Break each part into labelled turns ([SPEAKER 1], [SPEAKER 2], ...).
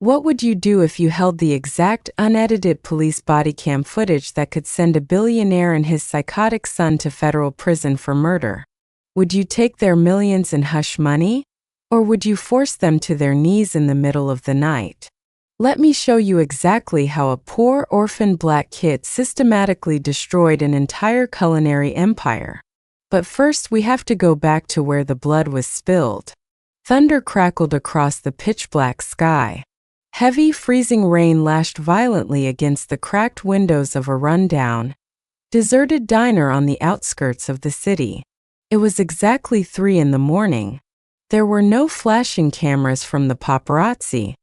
[SPEAKER 1] What would you do if you held the exact unedited police body cam footage that could send a billionaire and his psychotic son to federal prison for murder? Would you take their millions in hush money? Or would you force them to their knees in the middle of the night? Let me show you exactly how a poor orphan black kid systematically destroyed an entire culinary empire. But first we have to go back to where the blood was spilled. Thunder crackled across the pitch-black sky. Heavy, freezing rain lashed violently against the cracked windows of a rundown, deserted diner on the outskirts of the city. It was exactly 3 in the morning. There were no flashing cameras from the paparazzi.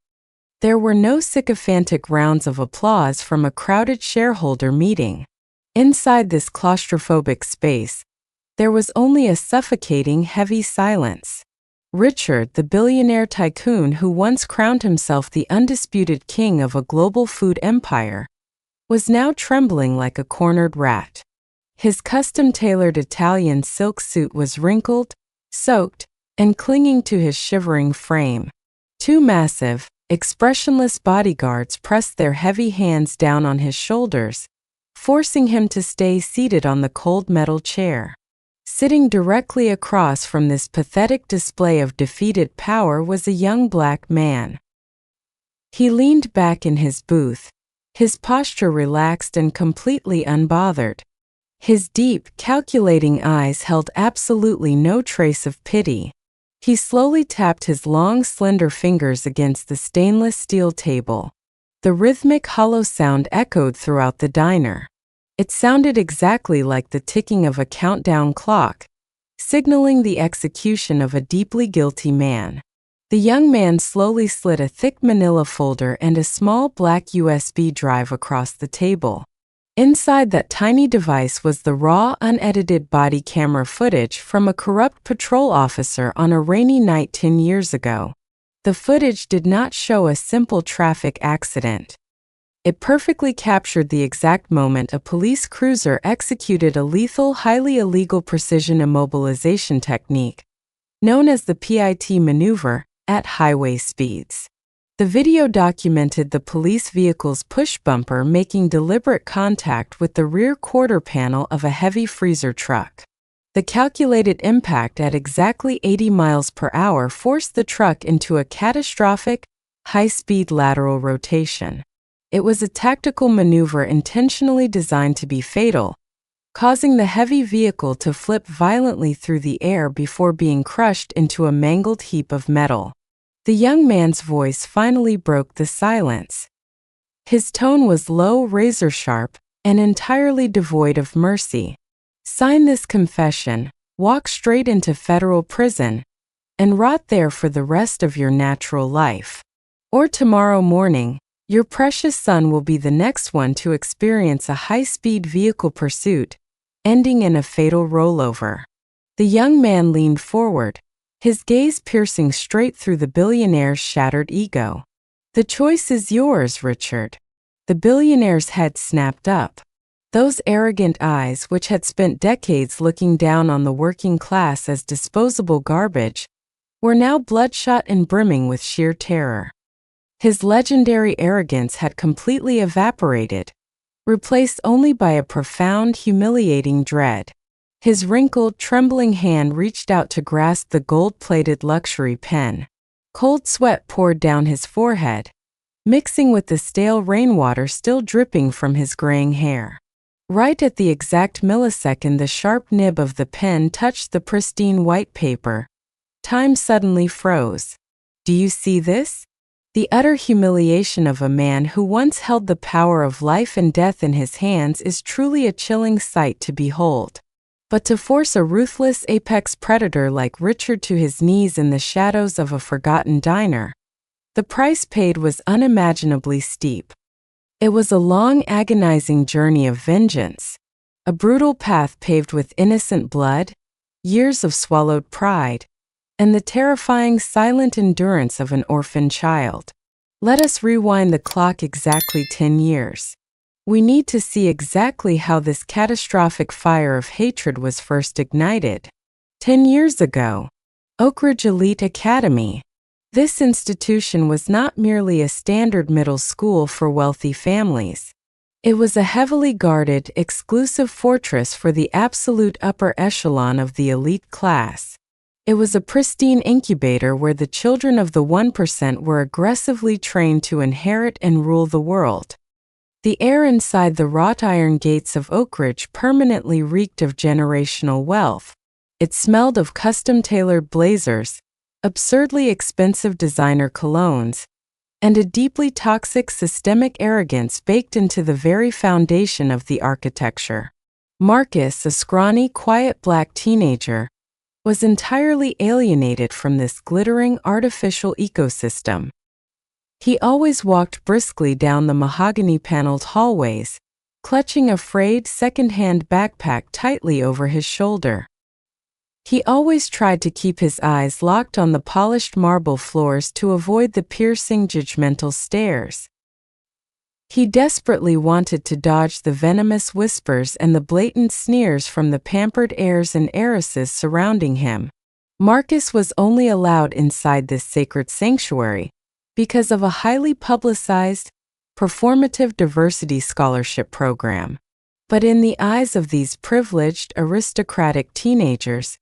[SPEAKER 1] There were no sycophantic rounds of applause from a crowded shareholder meeting. Inside this claustrophobic space, there was only a suffocating, heavy silence. Richard, the billionaire tycoon who once crowned himself the undisputed king of a global food empire, was now trembling like a cornered rat. His custom-tailored Italian silk suit was wrinkled, soaked, and clinging to his shivering frame. 2 massive, expressionless bodyguards pressed their heavy hands down on his shoulders, forcing him to stay seated on the cold metal chair. Sitting directly across from this pathetic display of defeated power was a young black man. He leaned back in his booth, his posture relaxed and completely unbothered. His deep, calculating eyes held absolutely no trace of pity. He slowly tapped his long, slender fingers against the stainless steel table. The rhythmic, hollow sound echoed throughout the diner. It sounded exactly like the ticking of a countdown clock, signaling the execution of a deeply guilty man. The young man slowly slid a thick manila folder and a small black USB drive across the table. Inside that tiny device was the raw, unedited body camera footage from a corrupt patrol officer on a rainy night 10 years ago. The footage did not show a simple traffic accident. It perfectly captured the exact moment a police cruiser executed a lethal, highly illegal precision immobilization technique, known as the PIT maneuver, at highway speeds. The video documented the police vehicle's push bumper making deliberate contact with the rear quarter panel of a heavy freezer truck. The calculated impact at exactly 80 miles per hour forced the truck into a catastrophic, high-speed lateral rotation. It was a tactical maneuver intentionally designed to be fatal, causing the heavy vehicle to flip violently through the air before being crushed into a mangled heap of metal. The young man's voice finally broke the silence. His tone was low, razor-sharp, and entirely devoid of mercy. Sign this confession, walk straight into federal prison, and rot there for the rest of your natural life. Or tomorrow morning, your precious son will be the next one to experience a high-speed vehicle pursuit, ending in a fatal rollover. The young man leaned forward, his gaze piercing straight through the billionaire's shattered ego. The choice is yours, Richard. The billionaire's head snapped up. Those arrogant eyes, which had spent decades looking down on the working class as disposable garbage, were now bloodshot and brimming with sheer terror. His legendary arrogance had completely evaporated, replaced only by a profound, humiliating dread. His wrinkled, trembling hand reached out to grasp the gold-plated luxury pen. Cold sweat poured down his forehead, mixing with the stale rainwater still dripping from his graying hair. Right at the exact millisecond the sharp nib of the pen touched the pristine white paper, time suddenly froze. Do you see this? The utter humiliation of a man who once held the power of life and death in his hands is truly a chilling sight to behold. But to force a ruthless apex predator like Richard to his knees in the shadows of a forgotten diner, the price paid was unimaginably steep. It was a long, agonizing journey of vengeance, a brutal path paved with innocent blood, years of swallowed pride, and the terrifying silent endurance of an orphan child. Let us rewind the clock exactly 10 years. We need to see exactly how this catastrophic fire of hatred was first ignited. 10 years ago, Oak Ridge Elite Academy. This institution was not merely a standard middle school for wealthy families. It was a heavily guarded, exclusive fortress for the absolute upper echelon of the elite class. It was a pristine incubator where the children of the 1% were aggressively trained to inherit and rule the world. The air inside the wrought iron gates of Oak Ridge permanently reeked of generational wealth. It smelled of custom-tailored blazers, absurdly expensive designer colognes, and a deeply toxic systemic arrogance baked into the very foundation of the architecture. Marcus, a scrawny, quiet black teenager, was entirely alienated from this glittering artificial ecosystem. He always walked briskly down the mahogany-paneled hallways, clutching a frayed second-hand backpack tightly over his shoulder. He always tried to keep his eyes locked on the polished marble floors to avoid the piercing, judgmental stares. He desperately wanted to dodge the venomous whispers and the blatant sneers from the pampered heirs and heiresses surrounding him. Marcus was only allowed inside this sacred sanctuary because of a highly publicized, performative diversity scholarship program. But in the eyes of these privileged, aristocratic teenagers,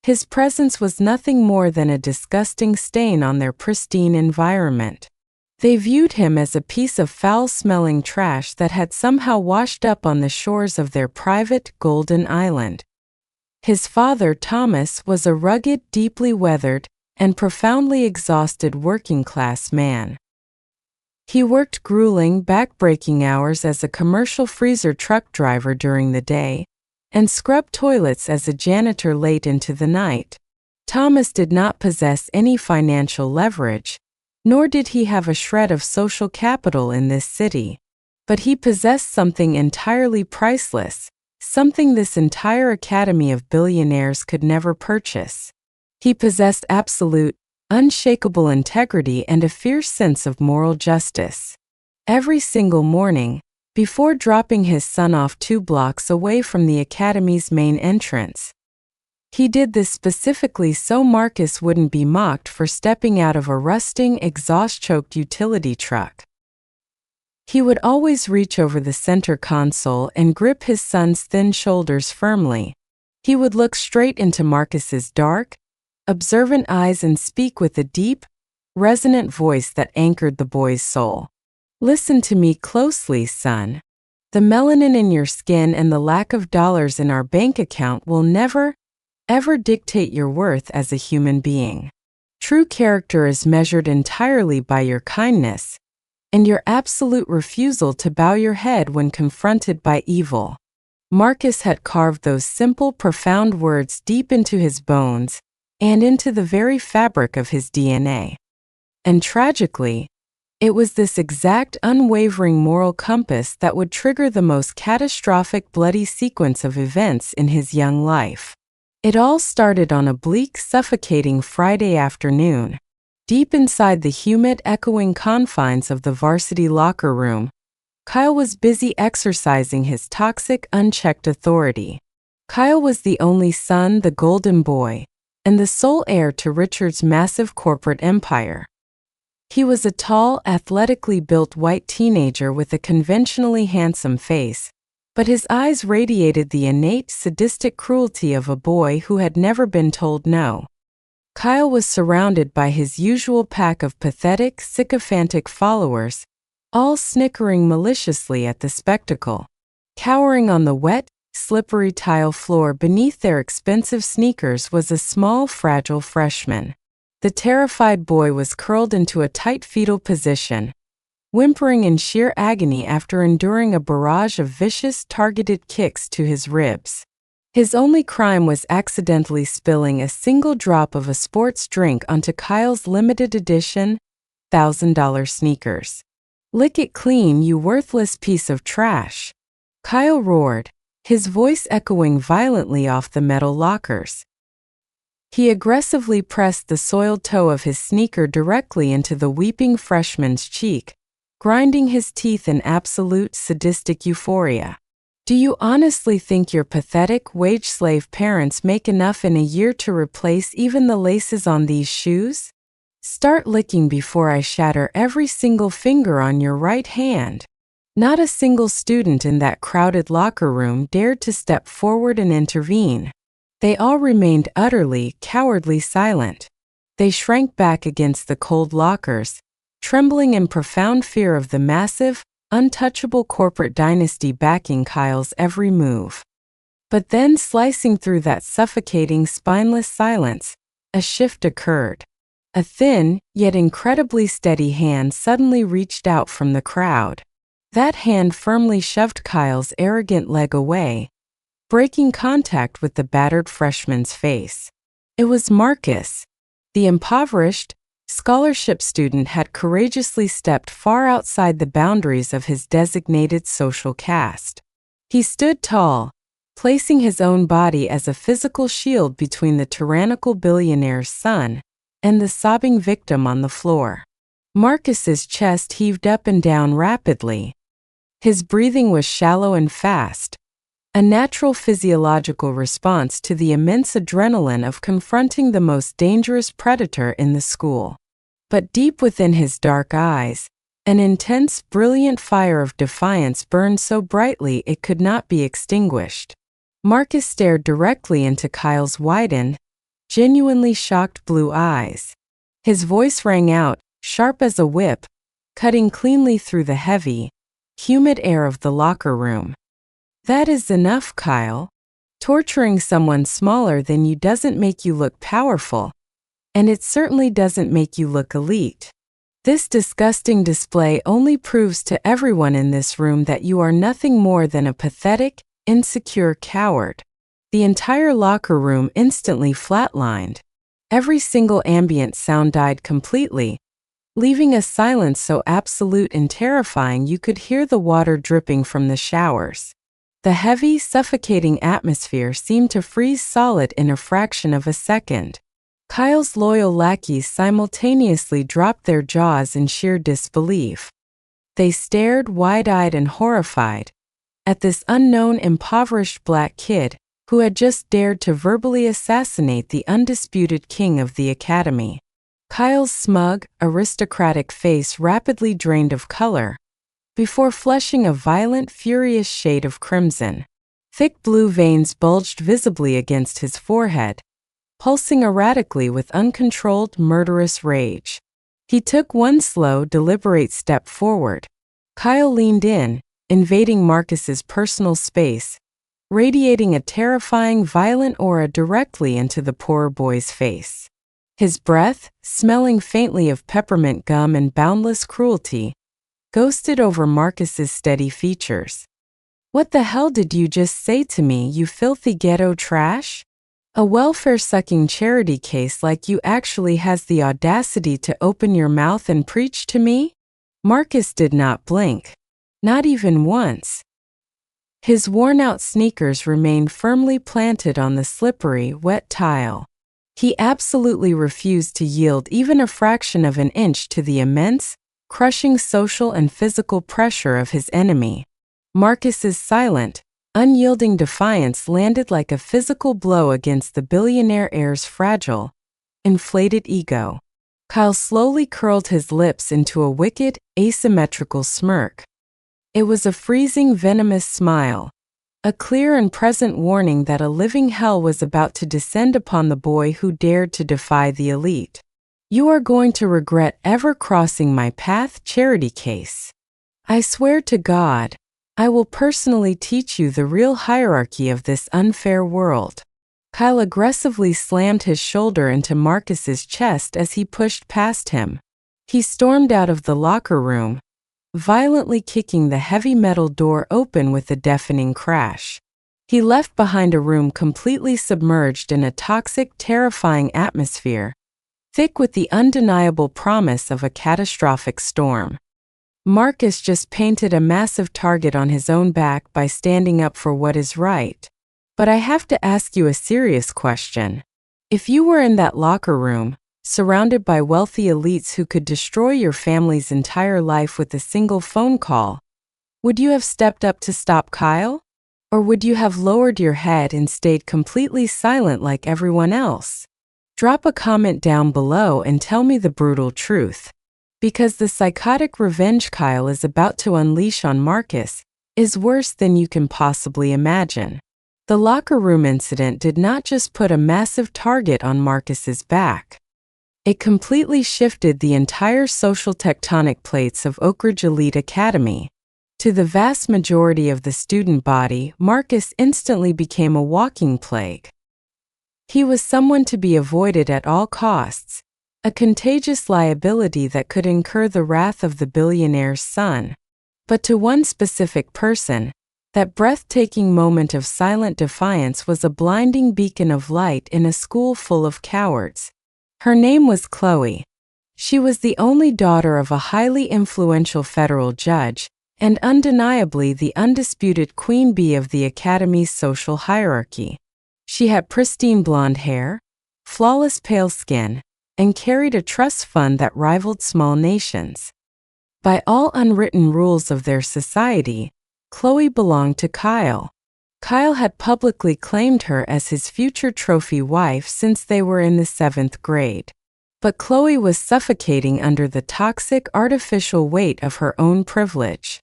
[SPEAKER 1] his presence was nothing more than a disgusting stain on their pristine environment. They viewed him as a piece of foul-smelling trash that had somehow washed up on the shores of their private, golden island. His father, Thomas, was a rugged, deeply weathered, and profoundly exhausted working-class man. He worked grueling, back-breaking hours as a commercial freezer truck driver during the day, and scrubbed toilets as a janitor late into the night. Thomas did not possess any financial leverage, nor did he have a shred of social capital in this city. But he possessed something entirely priceless, something this entire academy of billionaires could never purchase. He possessed absolute, unshakable integrity and a fierce sense of moral justice. Every single morning, before dropping his son off 2 blocks away from the academy's main entrance, he did this specifically so Marcus wouldn't be mocked for stepping out of a rusting, exhaust-choked utility truck. He would always reach over the center console and grip his son's thin shoulders firmly. He would look straight into Marcus's dark, observant eyes and speak with a deep, resonant voice that anchored the boy's soul. "Listen to me closely, son. The melanin in your skin and the lack of dollars in our bank account will never, ever dictate your worth as a human being. True character is measured entirely by your kindness and your absolute refusal to bow your head when confronted by evil." Marcus had carved those simple, profound words deep into his bones and into the very fabric of his DNA. And tragically, it was this exact unwavering moral compass that would trigger the most catastrophic, bloody sequence of events in his young life. It all started on a bleak, suffocating Friday afternoon. Deep inside the humid, echoing confines of the varsity locker room, Kyle was busy exercising his toxic, unchecked authority. Kyle was the only son, the golden boy, and the sole heir to Richard's massive corporate empire. He was a tall, athletically built white teenager with a conventionally handsome face, but his eyes radiated the innate, sadistic cruelty of a boy who had never been told no. Kyle was surrounded by his usual pack of pathetic, sycophantic followers, all snickering maliciously at the spectacle. Cowering on the wet, slippery tile floor beneath their expensive sneakers was a small, fragile freshman. The terrified boy was curled into a tight fetal position, whimpering in sheer agony after enduring a barrage of vicious, targeted kicks to his ribs. His only crime was accidentally spilling a single drop of a sports drink onto Kyle's limited edition, $1,000 sneakers. "Lick it clean, you worthless piece of trash," Kyle roared, his voice echoing violently off the metal lockers. He aggressively pressed the soiled toe of his sneaker directly into the weeping freshman's cheek, grinding his teeth in absolute sadistic euphoria. "Do you honestly think your pathetic wage-slave parents make enough in a year to replace even the laces on these shoes? Start licking before I shatter every single finger on your right hand. Not a single student in that crowded locker room dared to step forward and intervene. They all remained utterly, cowardly silent. They shrank back against the cold lockers, trembling in profound fear of the massive, untouchable corporate dynasty backing Kyle's every move. But then, slicing through that suffocating, spineless silence, a shift occurred. A thin, yet incredibly steady hand suddenly reached out from the crowd. That hand firmly shoved Kyle's arrogant leg away, breaking contact with the battered freshman's face. It was Marcus. The impoverished, scholarship student had courageously stepped far outside the boundaries of his designated social caste. He stood tall, placing his own body as a physical shield between the tyrannical billionaire's son and the sobbing victim on the floor. Marcus's chest heaved up and down rapidly. His breathing was shallow and fast, a natural physiological response to the immense adrenaline of confronting the most dangerous predator in the school. But deep within his dark eyes, an intense, brilliant fire of defiance burned so brightly it could not be extinguished. Marcus stared directly into Kyle's widened, genuinely shocked blue eyes. His voice rang out, sharp as a whip, cutting cleanly through the heavy, humid air of the locker room. That is enough, Kyle. Torturing someone smaller than you doesn't make you look powerful, and it certainly doesn't make you look elite. This disgusting display only proves to everyone in this room that you are nothing more than a pathetic, insecure coward. The entire locker room instantly flatlined. Every single ambient sound died completely, leaving a silence so absolute and terrifying you could hear the water dripping from the showers. The heavy, suffocating atmosphere seemed to freeze solid in a fraction of a second. Kyle's loyal lackeys simultaneously dropped their jaws in sheer disbelief. They stared, wide-eyed and horrified, at this unknown, impoverished black kid who had just dared to verbally assassinate the undisputed king of the academy. Kyle's smug, aristocratic face rapidly drained of color, before flushing a violent, furious shade of crimson. Thick blue veins bulged visibly against his forehead, pulsing erratically with uncontrolled, murderous rage. He took one slow, deliberate step forward. Kyle leaned in, invading Marcus's personal space, radiating a terrifying, violent aura directly into the poor boy's face. His breath, smelling faintly of peppermint gum and boundless cruelty, ghosted over Marcus's steady features. "What the hell did you just say to me, you filthy ghetto trash? A welfare-sucking charity case like you actually has the audacity to open your mouth and preach to me?" Marcus did not blink. Not even once. His worn-out sneakers remained firmly planted on the slippery, wet tile. He absolutely refused to yield even a fraction of an inch to the immense, crushing social and physical pressure of his enemy. Marcus's silent, unyielding defiance landed like a physical blow against the billionaire heir's fragile, inflated ego. Kyle slowly curled his lips into a wicked, asymmetrical smirk. It was a freezing, venomous smile, a clear and present warning that a living hell was about to descend upon the boy who dared to defy the elite. "You are going to regret ever crossing my path, charity case. I swear to God, I will personally teach you the real hierarchy of this unfair world." Kyle aggressively slammed his shoulder into Marcus's chest as he pushed past him. He stormed out of the locker room, violently kicking the heavy metal door open with a deafening crash. He left behind a room completely submerged in a toxic, terrifying atmosphere, thick with the undeniable promise of a catastrophic storm. Marcus just painted a massive target on his own back by standing up for what is right. But I have to ask you a serious question. If you were in that locker room, surrounded by wealthy elites who could destroy your family's entire life with a single phone call, would you have stepped up to stop Kyle? Or would you have lowered your head and stayed completely silent like everyone else? Drop a comment down below and tell me the brutal truth. Because the psychotic revenge Kyle is about to unleash on Marcus is worse than you can possibly imagine. The locker room incident did not just put a massive target on Marcus's back. It completely shifted the entire social tectonic plates of Oak Ridge Elite Academy. To the vast majority of the student body, Marcus instantly became a walking plague. He was someone to be avoided at all costs, a contagious liability that could incur the wrath of the billionaire's son. But to one specific person, that breathtaking moment of silent defiance was a blinding beacon of light in a school full of cowards. Her name was Chloe. She was the only daughter of a highly influential federal judge, and undeniably the undisputed queen bee of the academy's social hierarchy. She had pristine blonde hair, flawless pale skin, and carried a trust fund that rivaled small nations. By all unwritten rules of their society, Chloe belonged to Kyle. Kyle had publicly claimed her as his future trophy wife since they were in the 7th grade. But Chloe was suffocating under the toxic, artificial weight of her own privilege.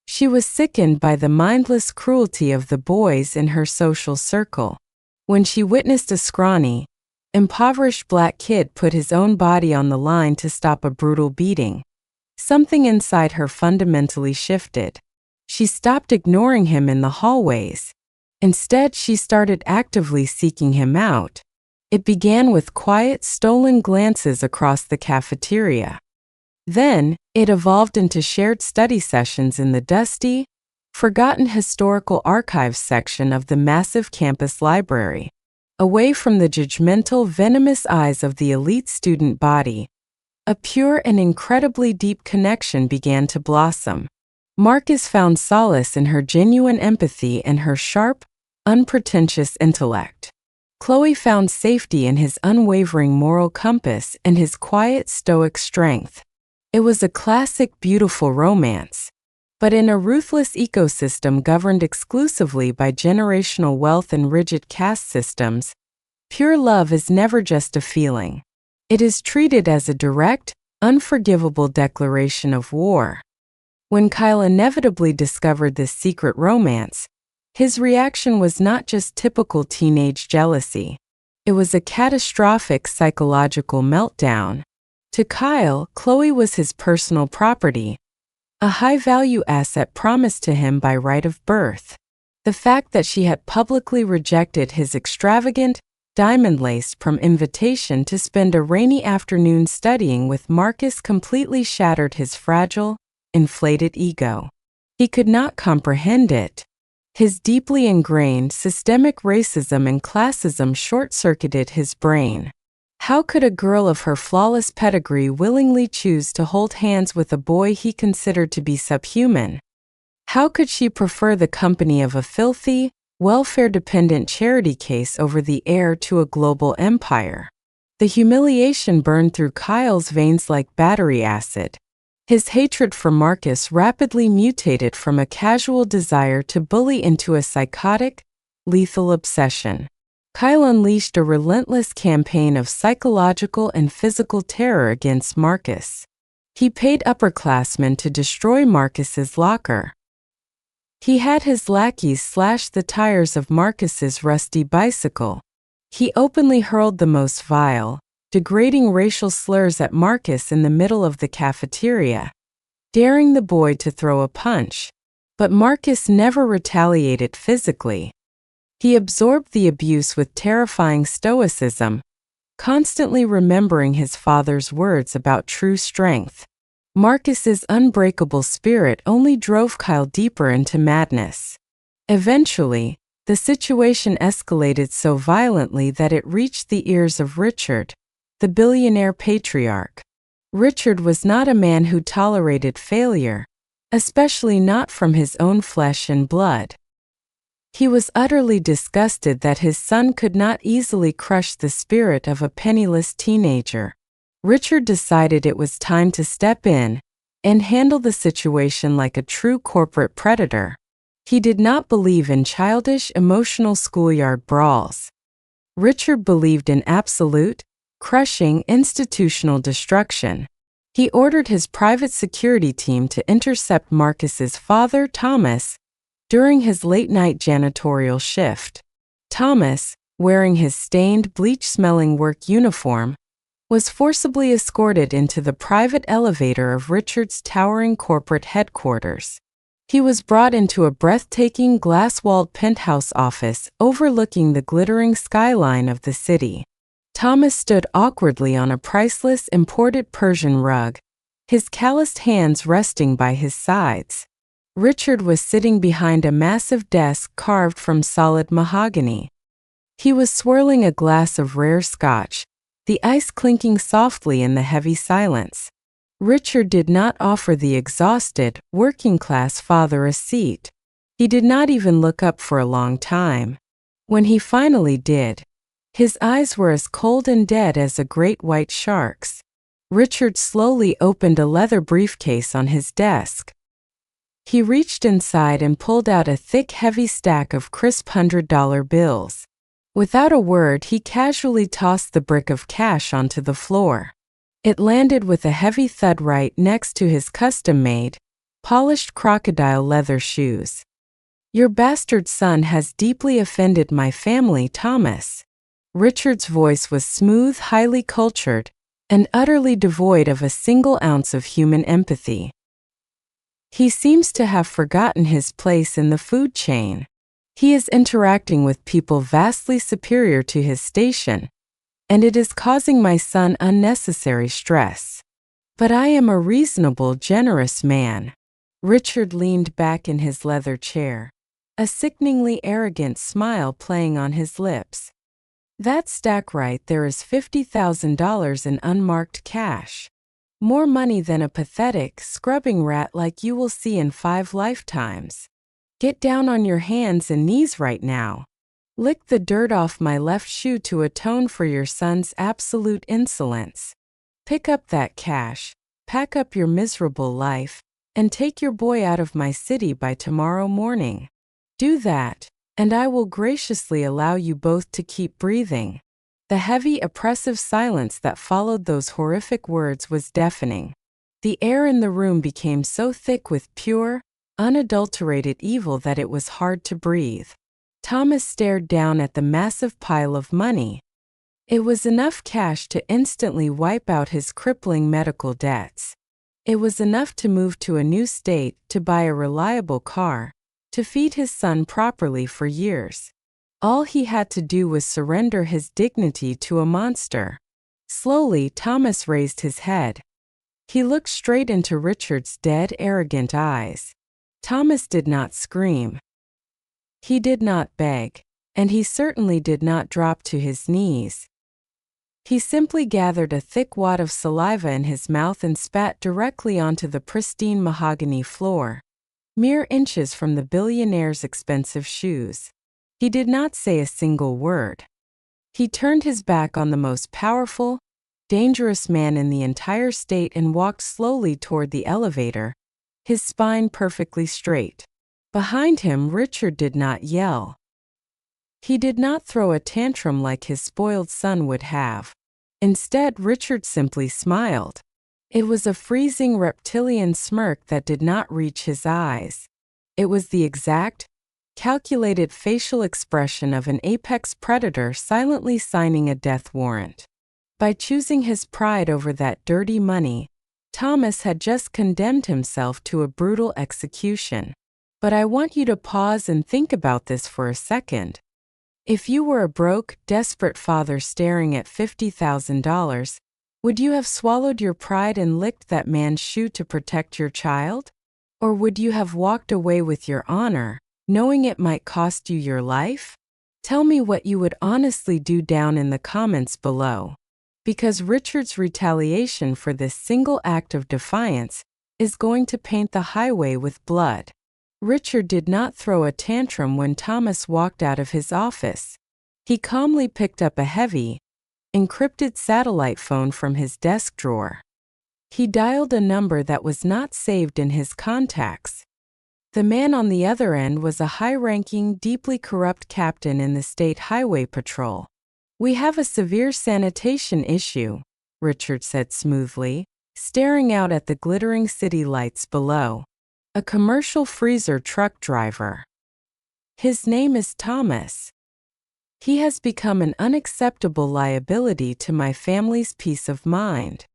[SPEAKER 1] She was sickened by the mindless cruelty of the boys in her social circle. When she witnessed a scrawny, impoverished black kid put his own body on the line to stop a brutal beating, something inside her fundamentally shifted. She stopped ignoring him in the hallways. Instead, she started actively seeking him out. It began with quiet, stolen glances across the cafeteria. Then, it evolved into shared study sessions in the dusty, forgotten historical archives section of the massive campus library. Away from the judgmental, venomous eyes of the elite student body, a pure and incredibly deep connection began to blossom. Marcus found solace in her genuine empathy and her sharp, unpretentious intellect. Chloe found safety in his unwavering moral compass and his quiet, stoic strength. It was a classic, beautiful romance. But in a ruthless ecosystem governed exclusively by generational wealth and rigid caste systems, pure love is never just a feeling. It is treated as a direct, unforgivable declaration of war. When Kyle inevitably discovered this secret romance, his reaction was not just typical teenage jealousy. It was a catastrophic psychological meltdown. To Kyle, Chloe was his personal property, a high-value asset promised to him by right of birth. The fact that she had publicly rejected his extravagant, diamond-laced prom invitation to spend a rainy afternoon studying with Marcus completely shattered his fragile, inflated ego. He could not comprehend it. His deeply ingrained systemic racism and classism short-circuited his brain. How could a girl of her flawless pedigree willingly choose to hold hands with a boy he considered to be subhuman? How could she prefer the company of a filthy, welfare-dependent charity case over the heir to a global empire? The humiliation burned through Kyle's veins like battery acid. His hatred for Marcus rapidly mutated from a casual desire to bully into a psychotic, lethal obsession. Kyle unleashed a relentless campaign of psychological and physical terror against Marcus. He paid upperclassmen to destroy Marcus's locker. He had his lackeys slash the tires of Marcus's rusty bicycle. He openly hurled the most vile, degrading racial slurs at Marcus in the middle of the cafeteria, daring the boy to throw a punch. But Marcus never retaliated physically. He absorbed the abuse with terrifying stoicism, constantly remembering his father's words about true strength. Marcus's unbreakable spirit only drove Kyle deeper into madness. Eventually, the situation escalated so violently that it reached the ears of Richard, the billionaire patriarch. Richard was not a man who tolerated failure, especially not from his own flesh and blood. He was utterly disgusted that his son could not easily crush the spirit of a penniless teenager. Richard decided it was time to step in and handle the situation like a true corporate predator. He did not believe in childish, emotional schoolyard brawls. Richard believed in absolute, crushing institutional destruction. He ordered his private security team to intercept Marcus's father, Thomas, during his late-night janitorial shift. Thomas, wearing his stained, bleach-smelling work uniform, was forcibly escorted into the private elevator of Richard's towering corporate headquarters. He was brought into a breathtaking glass-walled penthouse office overlooking the glittering skyline of the city. Thomas stood awkwardly on a priceless imported Persian rug, his calloused hands resting by his sides. Richard was sitting behind a massive desk carved from solid mahogany. He was swirling a glass of rare scotch, the ice clinking softly in the heavy silence. Richard did not offer the exhausted, working-class father a seat. He did not even look up for a long time. When he finally did, his eyes were as cold and dead as a great white shark's. Richard slowly opened a leather briefcase on his desk. He reached inside and pulled out a thick, heavy stack of crisp $100 bills. Without a word, he casually tossed the brick of cash onto the floor. It landed with a heavy thud right next to his custom-made, polished crocodile leather shoes. "Your bastard son has deeply offended my family, Thomas." Richard's voice was smooth, highly cultured, and utterly devoid of a single ounce of human empathy. "He seems to have forgotten his place in the food chain. He is interacting with people vastly superior to his station, and it is causing my son unnecessary stress. But I am a reasonable, generous man." Richard leaned back in his leather chair, a sickeningly arrogant smile playing on his lips. "That stack right there is $50,000 in unmarked cash. More money than a pathetic, scrubbing rat like you will see in 5 lifetimes. Get down on your hands and knees right now. Lick the dirt off my left shoe to atone for your son's absolute insolence. Pick up that cash, pack up your miserable life, and take your boy out of my city by tomorrow morning. Do that, and I will graciously allow you both to keep breathing." The heavy, oppressive silence that followed those horrific words was deafening. The air in the room became so thick with pure, unadulterated evil that it was hard to breathe. Thomas stared down at the massive pile of money. It was enough cash to instantly wipe out his crippling medical debts. It was enough to move to a new state, to buy a reliable car, to feed his son properly for years. All he had to do was surrender his dignity to a monster. Slowly, Thomas raised his head. He looked straight into Richard's dead, arrogant eyes. Thomas did not scream. He did not beg, and he certainly did not drop to his knees. He simply gathered a thick wad of saliva in his mouth and spat directly onto the pristine mahogany floor, mere inches from the billionaire's expensive shoes. He did not say a single word. He turned his back on the most powerful, dangerous man in the entire state and walked slowly toward the elevator, his spine perfectly straight. Behind him, Richard did not yell. He did not throw a tantrum like his spoiled son would have. Instead, Richard simply smiled. It was a freezing reptilian smirk that did not reach his eyes. It was the exact, calculated facial expression of an apex predator silently signing a death warrant. By choosing his pride over that dirty money, Thomas had just condemned himself to a brutal execution. But I want you to pause and think about this for a second. If you were a broke, desperate father staring at $50,000, would you have swallowed your pride and licked that man's shoe to protect your child? Or would you have walked away with your honor, knowing it might cost you your life? Tell me what you would honestly do down in the comments below. Because Richard's retaliation for this single act of defiance is going to paint the highway with blood. Richard did not throw a tantrum when Thomas walked out of his office. He calmly picked up a heavy, encrypted satellite phone from his desk drawer. He dialed a number that was not saved in his contacts. The man on the other end was a high-ranking, deeply corrupt captain in the State Highway Patrol. "We have a severe sanitation issue," Richard said smoothly, staring out at the glittering city lights below. "A commercial freezer truck driver. His name is Thomas. He has become an unacceptable liability to my family's peace of mind.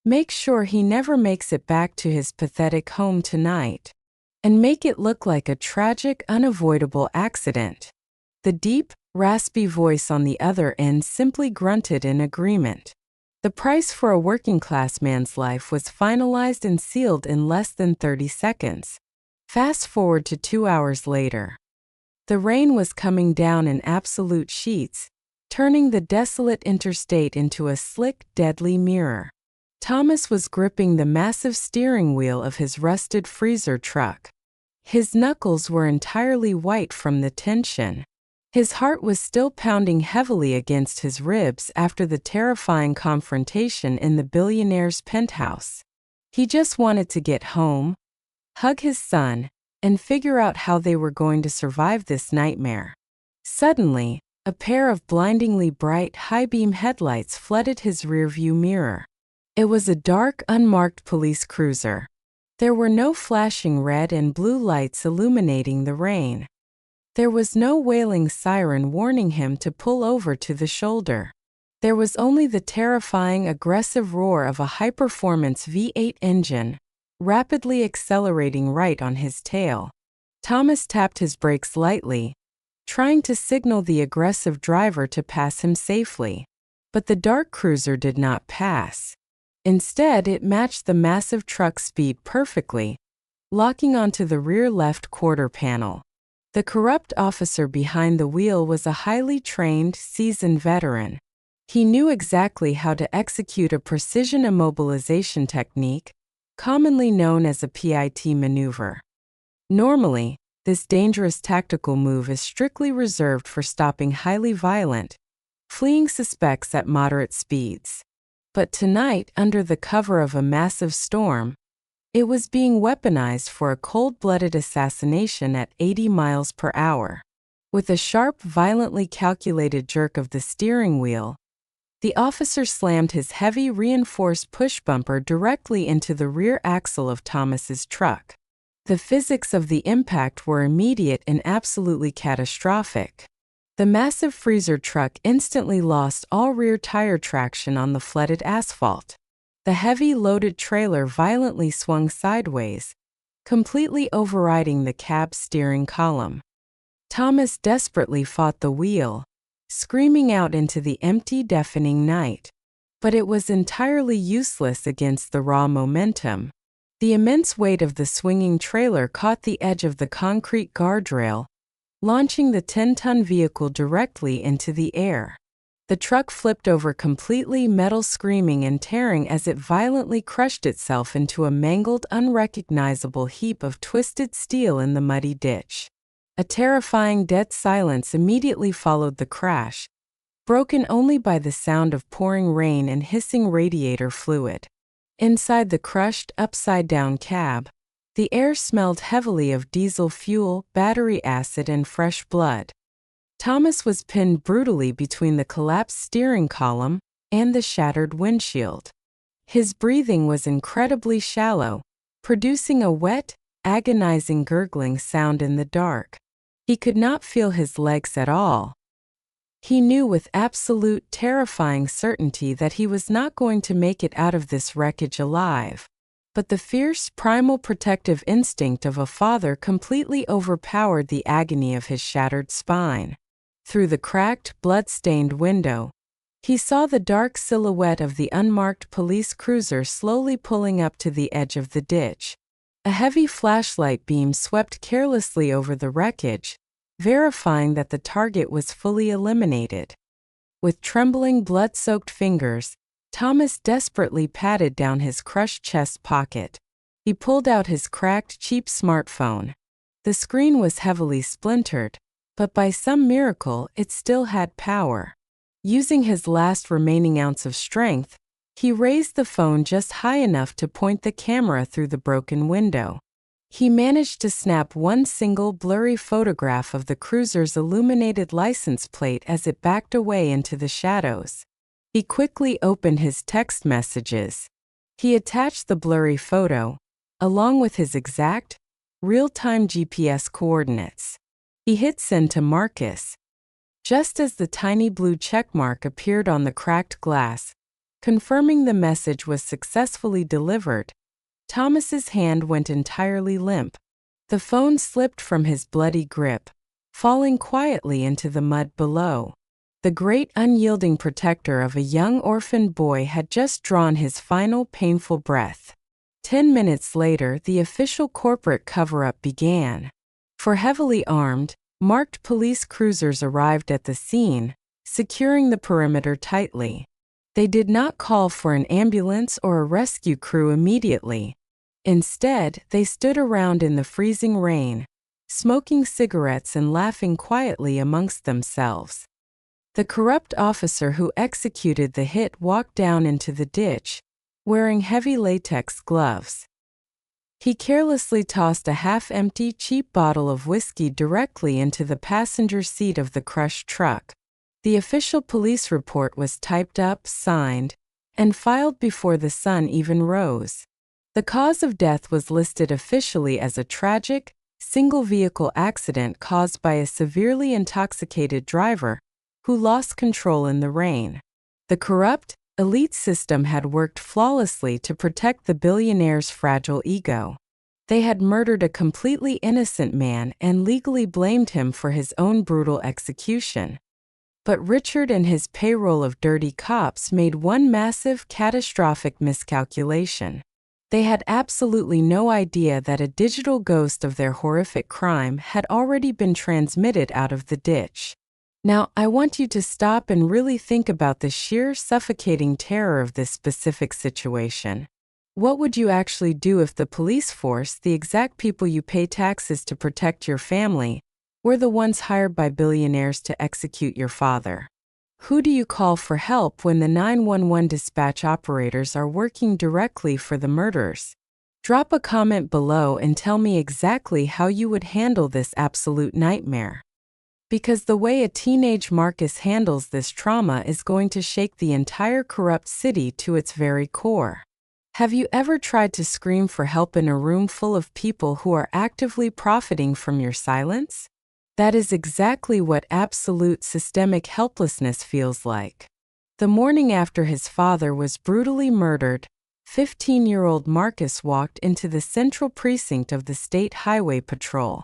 [SPEAKER 1] Make sure he never makes it back to his pathetic home tonight. And make it look like a tragic, unavoidable accident." The deep, raspy voice on the other end simply grunted in agreement. The price for a working-class man's life was finalized and sealed in less than 30 seconds. Fast forward to 2 hours later. The rain was coming down in absolute sheets, turning the desolate interstate into a slick, deadly mirror. Thomas was gripping the massive steering wheel of his rusted freezer truck. His knuckles were entirely white from the tension. His heart was still pounding heavily against his ribs after the terrifying confrontation in the billionaire's penthouse. He just wanted to get home, hug his son, and figure out how they were going to survive this nightmare. Suddenly, a pair of blindingly bright, high-beam headlights flooded his rearview mirror. It was a dark, unmarked police cruiser. There were no flashing red and blue lights illuminating the rain. There was no wailing siren warning him to pull over to the shoulder. There was only the terrifying, aggressive roar of a high-performance V8 engine, rapidly accelerating right on his tail. Thomas tapped his brakes lightly, trying to signal the aggressive driver to pass him safely. But the dark cruiser did not pass. Instead, it matched the massive truck's speed perfectly, locking onto the rear left quarter panel. The corrupt officer behind the wheel was a highly trained, seasoned veteran. He knew exactly how to execute a precision immobilization technique, commonly known as a PIT maneuver. Normally, this dangerous tactical move is strictly reserved for stopping highly violent, fleeing suspects at moderate speeds. But tonight, under the cover of a massive storm, it was being weaponized for a cold-blooded assassination at 80 miles per hour. With a sharp, violently calculated jerk of the steering wheel, the officer slammed his heavy, reinforced push bumper directly into the rear axle of Thomas's truck. The physics of the impact were immediate and absolutely catastrophic. The massive freezer truck instantly lost all rear tire traction on the flooded asphalt. The heavy, loaded trailer violently swung sideways, completely overriding the cab's steering column. Thomas desperately fought the wheel, screaming out into the empty, deafening night. But it was entirely useless against the raw momentum. The immense weight of the swinging trailer caught the edge of the concrete guardrail, launching the 10-ton vehicle directly into the air. The truck flipped over completely, metal screaming and tearing as it violently crushed itself into a mangled, unrecognizable heap of twisted steel in the muddy ditch. A terrifying dead silence immediately followed the crash, broken only by the sound of pouring rain and hissing radiator fluid. Inside the crushed, upside-down cab, the air smelled heavily of diesel fuel, battery acid, and fresh blood. Thomas was pinned brutally between the collapsed steering column and the shattered windshield. His breathing was incredibly shallow, producing a wet, agonizing gurgling sound in the dark. He could not feel his legs at all. He knew with absolute, terrifying certainty that he was not going to make it out of this wreckage alive. But the fierce, primal protective instinct of a father completely overpowered the agony of his shattered spine. Through the cracked, blood-stained window, he saw the dark silhouette of the unmarked police cruiser slowly pulling up to the edge of the ditch. A heavy flashlight beam swept carelessly over the wreckage, verifying that the target was fully eliminated. With trembling, blood-soaked fingers, Thomas desperately patted down his crushed chest pocket. He pulled out his cracked, cheap smartphone. The screen was heavily splintered, but by some miracle it still had power. Using his last remaining ounce of strength, he raised the phone just high enough to point the camera through the broken window. He managed to snap one single blurry photograph of the cruiser's illuminated license plate as it backed away into the shadows. He quickly opened his text messages. He attached the blurry photo, along with his exact, real-time GPS coordinates. He hit send to Marcus. Just as the tiny blue checkmark appeared on the cracked glass, confirming the message was successfully delivered, Thomas's hand went entirely limp. The phone slipped from his bloody grip, falling quietly into the mud below. The great unyielding protector of a young orphan boy had just drawn his final painful breath. 10 minutes later, the official corporate cover-up began. For heavily armed, marked police cruisers arrived at the scene, securing the perimeter tightly. They did not call for an ambulance or a rescue crew immediately. Instead, they stood around in the freezing rain, smoking cigarettes and laughing quietly amongst themselves. The corrupt officer who executed the hit walked down into the ditch, wearing heavy latex gloves. He carelessly tossed a half-empty cheap bottle of whiskey directly into the passenger seat of the crushed truck. The official police report was typed up, signed, and filed before the sun even rose. The cause of death was listed officially as a tragic, single-vehicle accident caused by a severely intoxicated driver who lost control in the rain. The corrupt, elite system had worked flawlessly to protect the billionaire's fragile ego. They had murdered a completely innocent man and legally blamed him for his own brutal execution. But Richard and his payroll of dirty cops made one massive, catastrophic miscalculation. They had absolutely no idea that a digital ghost of their horrific crime had already been transmitted out of the ditch. Now, I want you to stop and really think about the sheer suffocating terror of this specific situation. What would you actually do if the police force, the exact people you pay taxes to protect your family, were the ones hired by billionaires to execute your father? Who do you call for help when the 911 dispatch operators are working directly for the murderers? Drop a comment below and tell me exactly how you would handle this absolute nightmare. Because the way a teenage Marcus handles this trauma is going to shake the entire corrupt city to its very core. Have you ever tried to scream for help in a room full of people who are actively profiting from your silence? That is exactly what absolute systemic helplessness feels like. The morning after his father was brutally murdered, 15-year-old Marcus walked into the central precinct of the State Highway Patrol.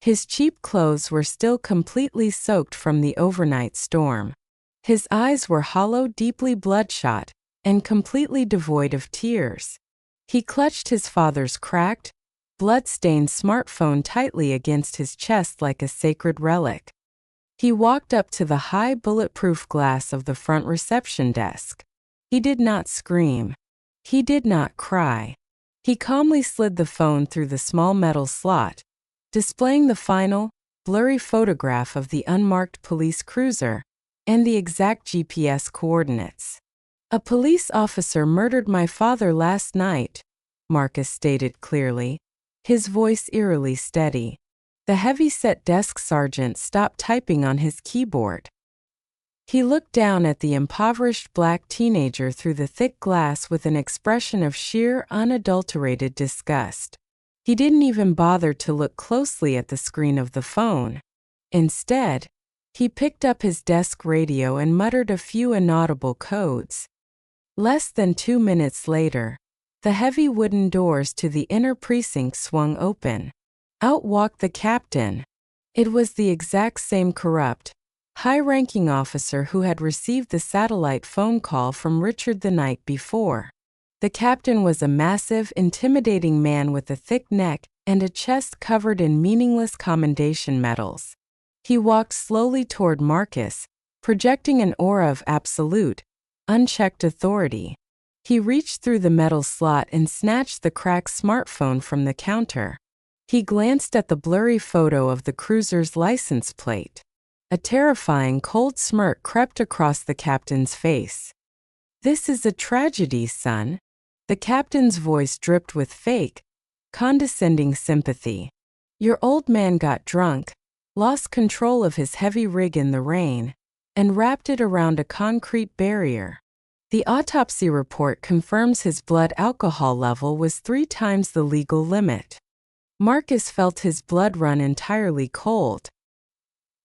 [SPEAKER 1] His cheap clothes were still completely soaked from the overnight storm. His eyes were hollow, deeply bloodshot, and completely devoid of tears. He clutched his father's cracked, blood-stained smartphone tightly against his chest like a sacred relic. He walked up to the high bulletproof glass of the front reception desk. He did not scream. He did not cry. He calmly slid the phone through the small metal slot, displaying the final, blurry photograph of the unmarked police cruiser and the exact GPS coordinates. "A police officer murdered my father last night," Marcus stated clearly, his voice eerily steady. The heavy-set desk sergeant stopped typing on his keyboard. He looked down at the impoverished black teenager through the thick glass with an expression of sheer, unadulterated disgust. He didn't even bother to look closely at the screen of the phone. Instead, he picked up his desk radio and muttered a few inaudible codes. Less than 2 minutes later, the heavy wooden doors to the inner precinct swung open. Out walked the captain. It was the exact same corrupt, high-ranking officer who had received the satellite phone call from Richard the night before. The captain was a massive, intimidating man with a thick neck and a chest covered in meaningless commendation medals. He walked slowly toward Marcus, projecting an aura of absolute, unchecked authority. He reached through the metal slot and snatched the cracked smartphone from the counter. He glanced at the blurry photo of the cruiser's license plate. A terrifying, cold smirk crept across the captain's face. "This is a tragedy, son." The captain's voice dripped with fake, condescending sympathy. Your old man got drunk, lost control of his heavy rig in the rain, and wrapped it around a concrete barrier. The autopsy report confirms his blood alcohol level was 3 times the legal limit. Marcus felt his blood run entirely cold.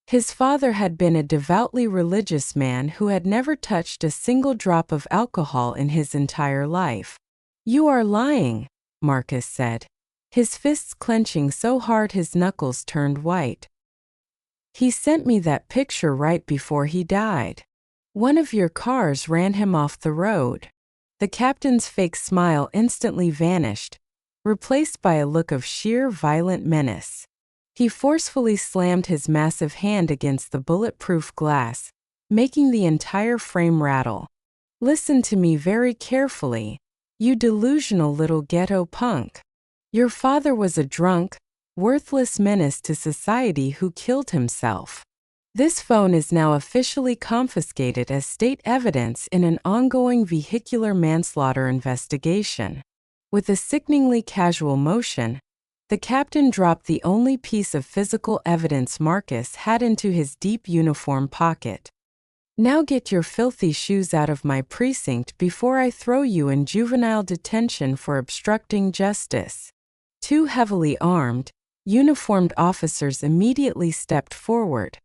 [SPEAKER 1] His father had been a devoutly religious man who had never touched a single drop of alcohol in his entire life. "You are lying," Marcus said, his fists clenching so hard his knuckles turned white. "He sent me that picture right before he died. One of your cars ran him off the road." The captain's fake smile instantly vanished, replaced by a look of sheer violent menace. He forcefully slammed his massive hand against the bulletproof glass, making the entire frame rattle. "Listen to me very carefully, you delusional little ghetto punk. Your father was a drunk, worthless menace to society who killed himself. This phone is now officially confiscated as state evidence in an ongoing vehicular manslaughter investigation." With a sickeningly casual motion, the captain dropped the only piece of physical evidence Marcus had into his deep uniform pocket. "Now get your filthy shoes out of my precinct before I throw you in juvenile detention for obstructing justice." 2 heavily armed, uniformed officers immediately stepped forward.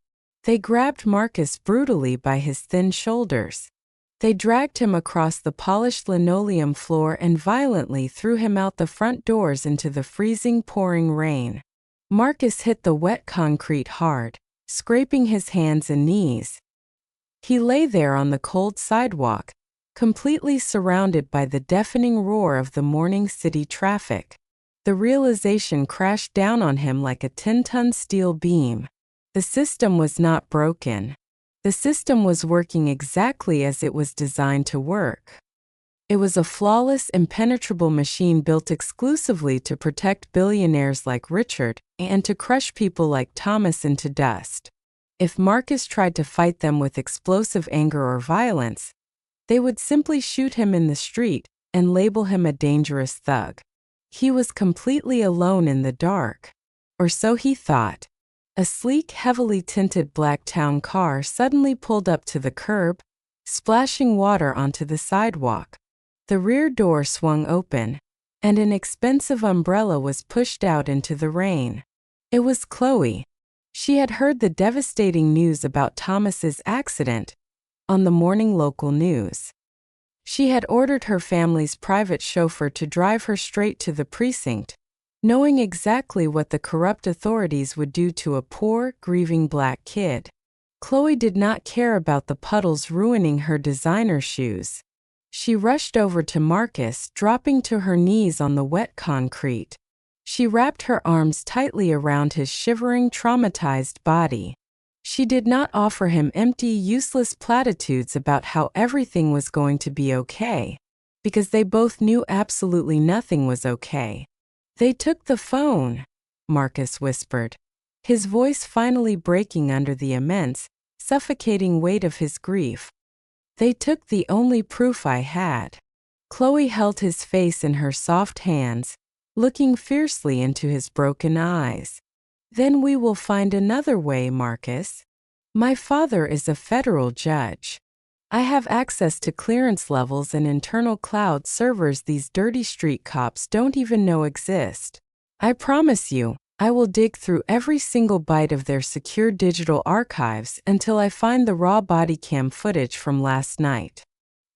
[SPEAKER 1] They grabbed Marcus brutally by his thin shoulders. They dragged him across the polished linoleum floor and violently threw him out the front doors into the freezing pouring rain. Marcus hit the wet concrete hard, scraping his hands and knees. He lay there on the cold sidewalk, completely surrounded by the deafening roar of the morning city traffic. The realization crashed down on him like a 10-ton steel beam. The system was not broken. The system was working exactly as it was designed to work. It was a flawless, impenetrable machine built exclusively to protect billionaires like Richard and to crush people like Thomas into dust. If Marcus tried to fight them with explosive anger or violence, they would simply shoot him in the street and label him a dangerous thug. He was completely alone in the dark. Or so he thought. A sleek, heavily tinted black town car suddenly pulled up to the curb, splashing water onto the sidewalk. The rear door swung open, and an expensive umbrella was pushed out into the rain. It was Chloe. She had heard the devastating news about Thomas's accident on the morning local news. She had ordered her family's private chauffeur to drive her straight to the precinct, knowing exactly what the corrupt authorities would do to a poor, grieving black kid. Chloe did not care about the puddles ruining her designer shoes. She rushed over to Marcus, dropping to her knees on the wet concrete. She wrapped her arms tightly around his shivering, traumatized body. She did not offer him empty, useless platitudes about how everything was going to be okay, because they both knew absolutely nothing was okay. "They took the phone," Marcus whispered, his voice finally breaking under the immense, suffocating weight of his grief. "They took the only proof I had." Chloe held his face in her soft hands, looking fiercely into his broken eyes. "Then we will find another way, Marcus. My father is a federal judge. I have access to clearance levels and internal cloud servers these dirty street cops don't even know exist. I promise you, I will dig through every single byte of their secure digital archives until I find the raw body cam footage from last night.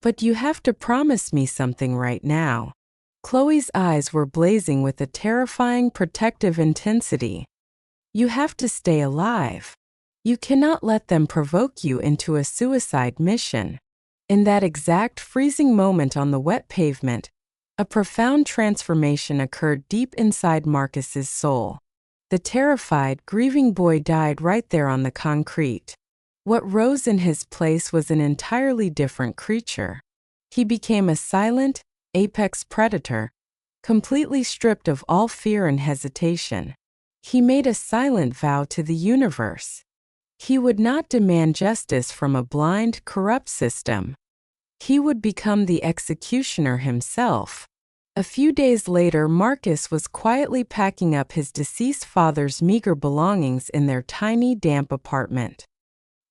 [SPEAKER 1] But you have to promise me something right now." Chloe's eyes were blazing with a terrifying protective intensity. "You have to stay alive. You cannot let them provoke you into a suicide mission." In that exact freezing moment on the wet pavement, a profound transformation occurred deep inside Marcus's soul. The terrified, grieving boy died right there on the concrete. What rose in his place was an entirely different creature. He became a silent, apex predator, completely stripped of all fear and hesitation. He made a silent vow to the universe. He would not demand justice from a blind, corrupt system. He would become the executioner himself. A few days later, Marcus was quietly packing up his deceased father's meager belongings in their tiny, damp apartment.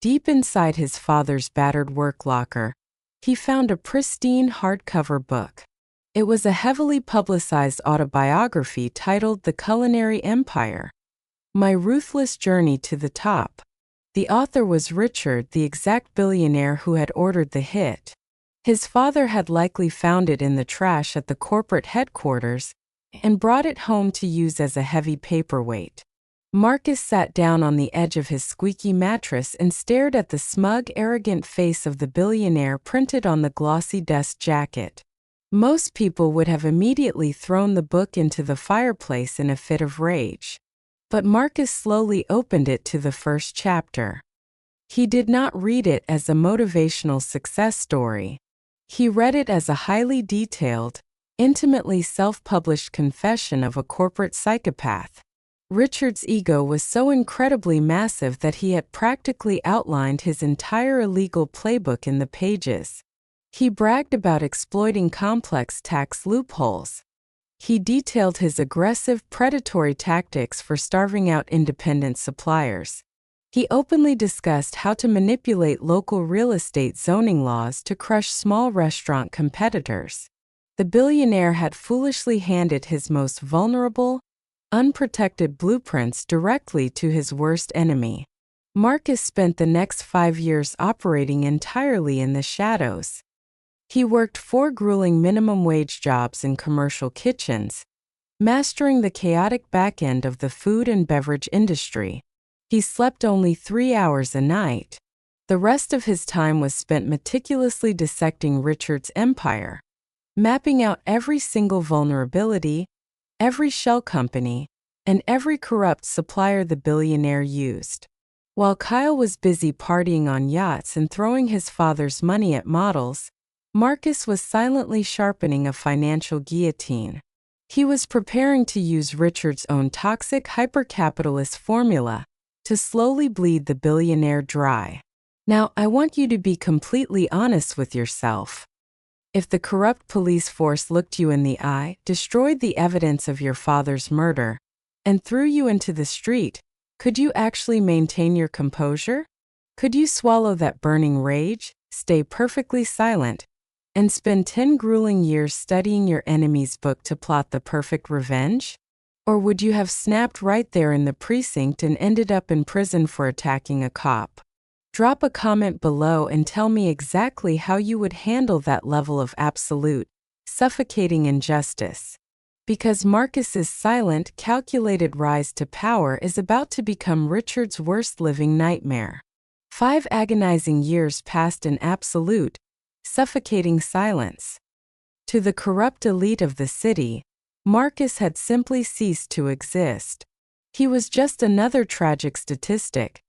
[SPEAKER 1] Deep inside his father's battered work locker, he found a pristine hardcover book. It was a heavily publicized autobiography titled The Culinary Empire: My Ruthless Journey to the Top. The author was Richard, the exact billionaire who had ordered the hit. His father had likely found it in the trash at the corporate headquarters and brought it home to use as a heavy paperweight. Marcus sat down on the edge of his squeaky mattress and stared at the smug, arrogant face of the billionaire printed on the glossy dust jacket. Most people would have immediately thrown the book into the fireplace in a fit of rage. But Marcus slowly opened it to the first chapter. He did not read it as a motivational success story. He read it as a highly detailed, intimately self-published confession of a corporate psychopath. Richard's ego was so incredibly massive that he had practically outlined his entire illegal playbook in the pages. He bragged about exploiting complex tax loopholes. He detailed his aggressive, predatory tactics for starving out independent suppliers. He openly discussed how to manipulate local real estate zoning laws to crush small restaurant competitors. The billionaire had foolishly handed his most vulnerable, unprotected blueprints directly to his worst enemy. Marcus spent the next 5 years operating entirely in the shadows. He worked 4 grueling minimum-wage jobs in commercial kitchens, mastering the chaotic back end of the food and beverage industry. He slept only 3 hours a night. The rest of his time was spent meticulously dissecting Richard's empire, mapping out every single vulnerability, every shell company, and every corrupt supplier the billionaire used. While Kyle was busy partying on yachts and throwing his father's money at models, Marcus was silently sharpening a financial guillotine. He was preparing to use Richard's own toxic hypercapitalist formula to slowly bleed the billionaire dry. Now, I want you to be completely honest with yourself. If the corrupt police force looked you in the eye, destroyed the evidence of your father's murder, and threw you into the street, could you actually maintain your composure? Could you swallow that burning rage, stay perfectly silent, and spend 10 grueling years studying your enemy's book to plot the perfect revenge? Or would you have snapped right there in the precinct and ended up in prison for attacking a cop? Drop a comment below and tell me exactly how you would handle that level of absolute, suffocating injustice. Because Marcus's silent, calculated rise to power is about to become Richard's worst living nightmare. 5 agonizing years passed in absolute, suffocating silence. To the corrupt elite of the city, Marcus had simply ceased to exist. He was just another tragic statistic,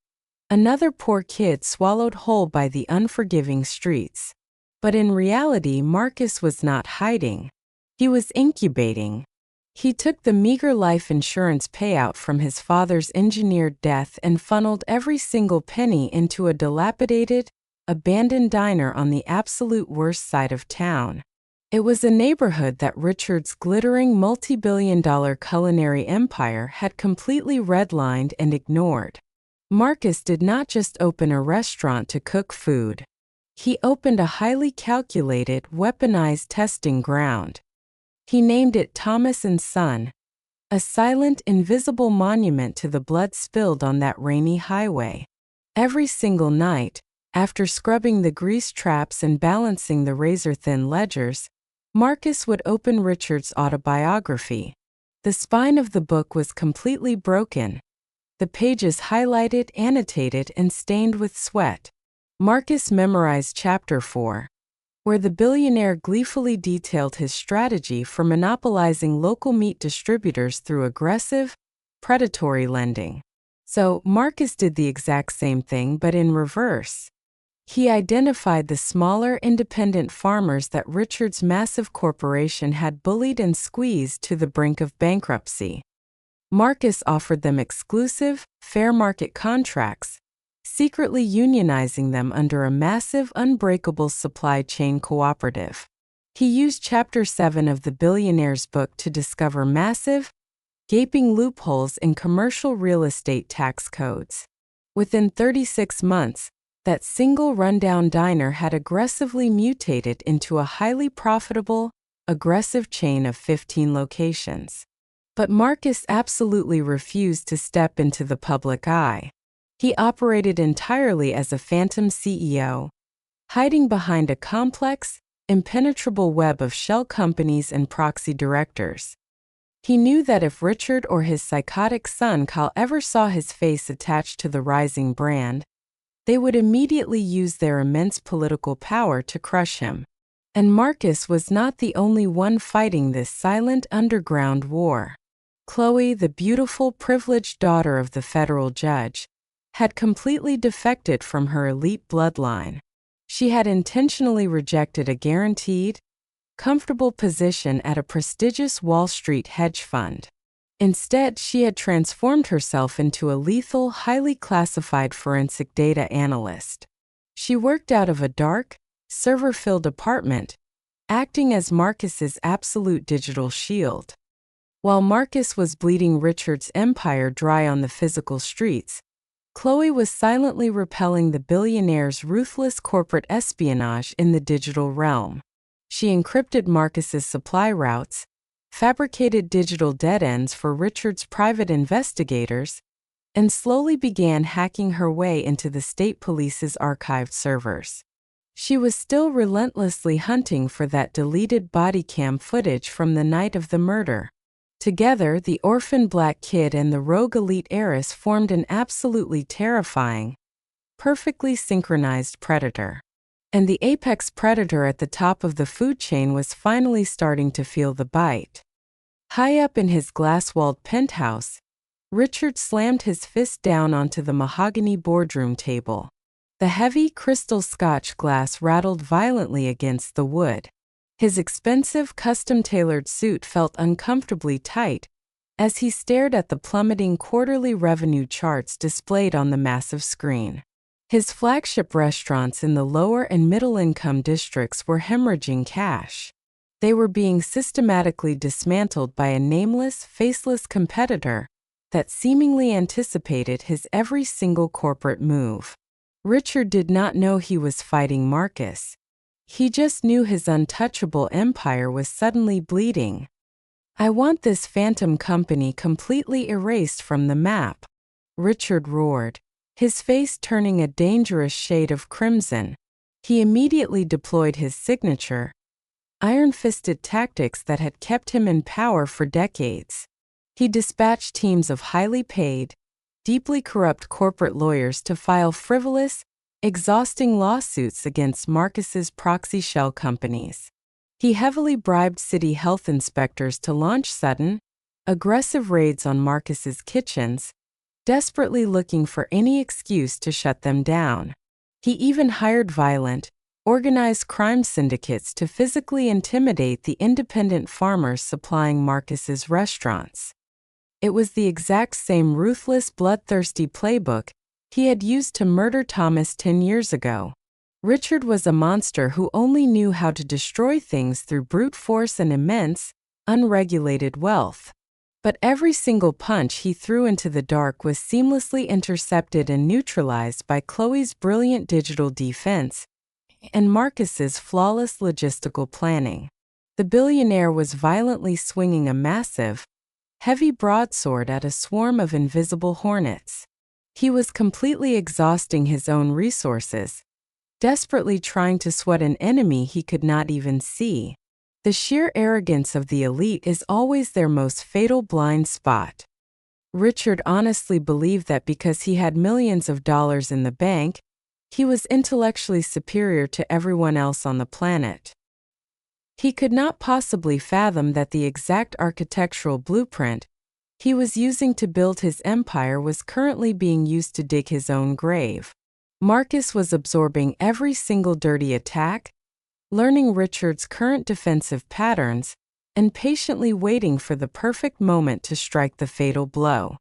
[SPEAKER 1] another poor kid swallowed whole by the unforgiving streets. But in reality, Marcus was not hiding. He was incubating. He took the meager life insurance payout from his father's engineered death and funneled every single penny into a dilapidated, abandoned diner on the absolute worst side of town. It was a neighborhood that Richard's glittering multi-billion-dollar culinary empire had completely redlined and ignored. Marcus did not just open a restaurant to cook food. He opened a highly calculated, weaponized testing ground. He named it Thomas & Son, a silent, invisible monument to the blood spilled on that rainy highway. Every single night, after scrubbing the grease traps and balancing the razor-thin ledgers, Marcus would open Richard's autobiography. The spine of the book was completely broken, the pages highlighted, annotated, and stained with sweat. Marcus memorized Chapter 4, where the billionaire gleefully detailed his strategy for monopolizing local meat distributors through aggressive, predatory lending. So, Marcus did the exact same thing, but in reverse. He identified the smaller, independent farmers that Richard's massive corporation had bullied and squeezed to the brink of bankruptcy. Marcus offered them exclusive, fair market contracts, secretly unionizing them under a massive, unbreakable supply chain cooperative. He used Chapter 7 of the Billionaire's book to discover massive, gaping loopholes in commercial real estate tax codes. Within 36 months, that single rundown diner had aggressively mutated into a highly profitable, aggressive chain of 15 locations. But Marcus absolutely refused to step into the public eye. He operated entirely as a phantom CEO, hiding behind a complex, impenetrable web of shell companies and proxy directors. He knew that if Richard or his psychotic son Kyle ever saw his face attached to the rising brand, they would immediately use their immense political power to crush him. And Marcus was not the only one fighting this silent underground war. Chloe, the beautiful, privileged daughter of the federal judge, had completely defected from her elite bloodline. She had intentionally rejected a guaranteed, comfortable position at a prestigious Wall Street hedge fund. Instead, she had transformed herself into a lethal, highly classified forensic data analyst. She worked out of a dark, server-filled apartment, acting as Marcus's absolute digital shield. While Marcus was bleeding Richard's empire dry on the physical streets, Chloe was silently repelling the billionaire's ruthless corporate espionage in the digital realm. She encrypted Marcus's supply routes, fabricated digital dead ends for Richard's private investigators, and slowly began hacking her way into the state police's archived servers. She was still relentlessly hunting for that deleted body cam footage from the night of the murder. Together, the orphan black kid and the rogue elite heiress formed an absolutely terrifying, perfectly synchronized predator. And the apex predator at the top of the food chain was finally starting to feel the bite. High up in his glass-walled penthouse, Richard slammed his fist down onto the mahogany boardroom table. The heavy crystal Scotch glass rattled violently against the wood. His expensive, custom-tailored suit felt uncomfortably tight as he stared at the plummeting quarterly revenue charts displayed on the massive screen. His flagship restaurants in the lower and middle-income districts were hemorrhaging cash. They were being systematically dismantled by a nameless, faceless competitor that seemingly anticipated his every single corporate move. Richard did not know he was fighting Marcus. He just knew his untouchable empire was suddenly bleeding. "I want this phantom company completely erased from the map," Richard roared, his face turning a dangerous shade of crimson. He immediately deployed his signature, iron-fisted tactics that had kept him in power for decades. He dispatched teams of highly paid, deeply corrupt corporate lawyers to file frivolous, exhausting lawsuits against Marcus's proxy shell companies. He heavily bribed city health inspectors to launch sudden, aggressive raids on Marcus's kitchens, desperately looking for any excuse to shut them down. He even hired violent, organized crime syndicates to physically intimidate the independent farmers supplying Marcus's restaurants. It was the exact same ruthless, bloodthirsty playbook he had used to murder Thomas 10 years ago. Richard was a monster who only knew how to destroy things through brute force and immense, unregulated wealth. But every single punch he threw into the dark was seamlessly intercepted and neutralized by Chloe's brilliant digital defense and Marcus's flawless logistical planning. The billionaire was violently swinging a massive, heavy broadsword at a swarm of invisible hornets. He was completely exhausting his own resources, desperately trying to sweat an enemy he could not even see. The sheer arrogance of the elite is always their most fatal blind spot. Richard honestly believed that because he had millions of dollars in the bank, he was intellectually superior to everyone else on the planet. He could not possibly fathom that the exact architectural blueprint he was using to build his empire was currently being used to dig his own grave. Marcus was absorbing every single dirty attack, learning Richard's current defensive patterns, and patiently waiting for the perfect moment to strike the fatal blow.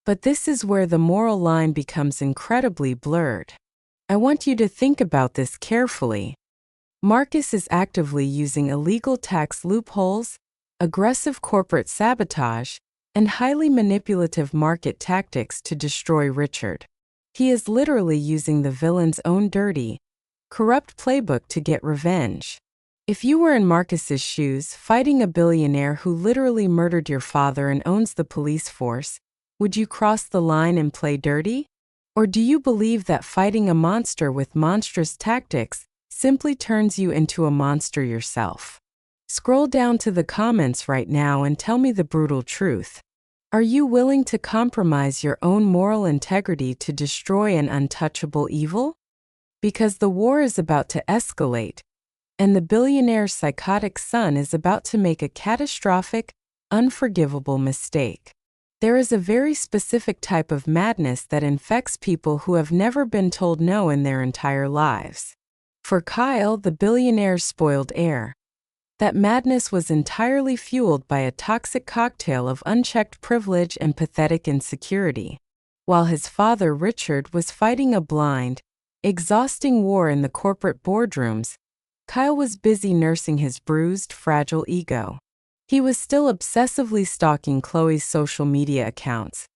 [SPEAKER 1] But this is where the moral line becomes incredibly blurred. I want you to think about this carefully. Marcus is actively using illegal tax loopholes, aggressive corporate sabotage, and highly manipulative market tactics to destroy Richard. He is literally using the villain's own dirty, corrupt playbook to get revenge. If you were in Marcus's shoes, fighting a billionaire who literally murdered your father and owns the police force, would you cross the line and play dirty? Or do you believe that fighting a monster with monstrous tactics simply turns you into a monster yourself? Scroll down to the comments right now and tell me the brutal truth. Are you willing to compromise your own moral integrity to destroy an untouchable evil? Because the war is about to escalate, and the billionaire's psychotic son is about to make a catastrophic, unforgivable mistake. There is a very specific type of madness that infects people who have never been told no in their entire lives. For Kyle, the billionaire's spoiled heir, that madness was entirely fueled by a toxic cocktail of unchecked privilege and pathetic insecurity. While his father, Richard, was fighting a blind, exhausting war in the corporate boardrooms, Kyle was busy nursing his bruised, fragile ego. He was still obsessively stalking Chloe's social media accounts,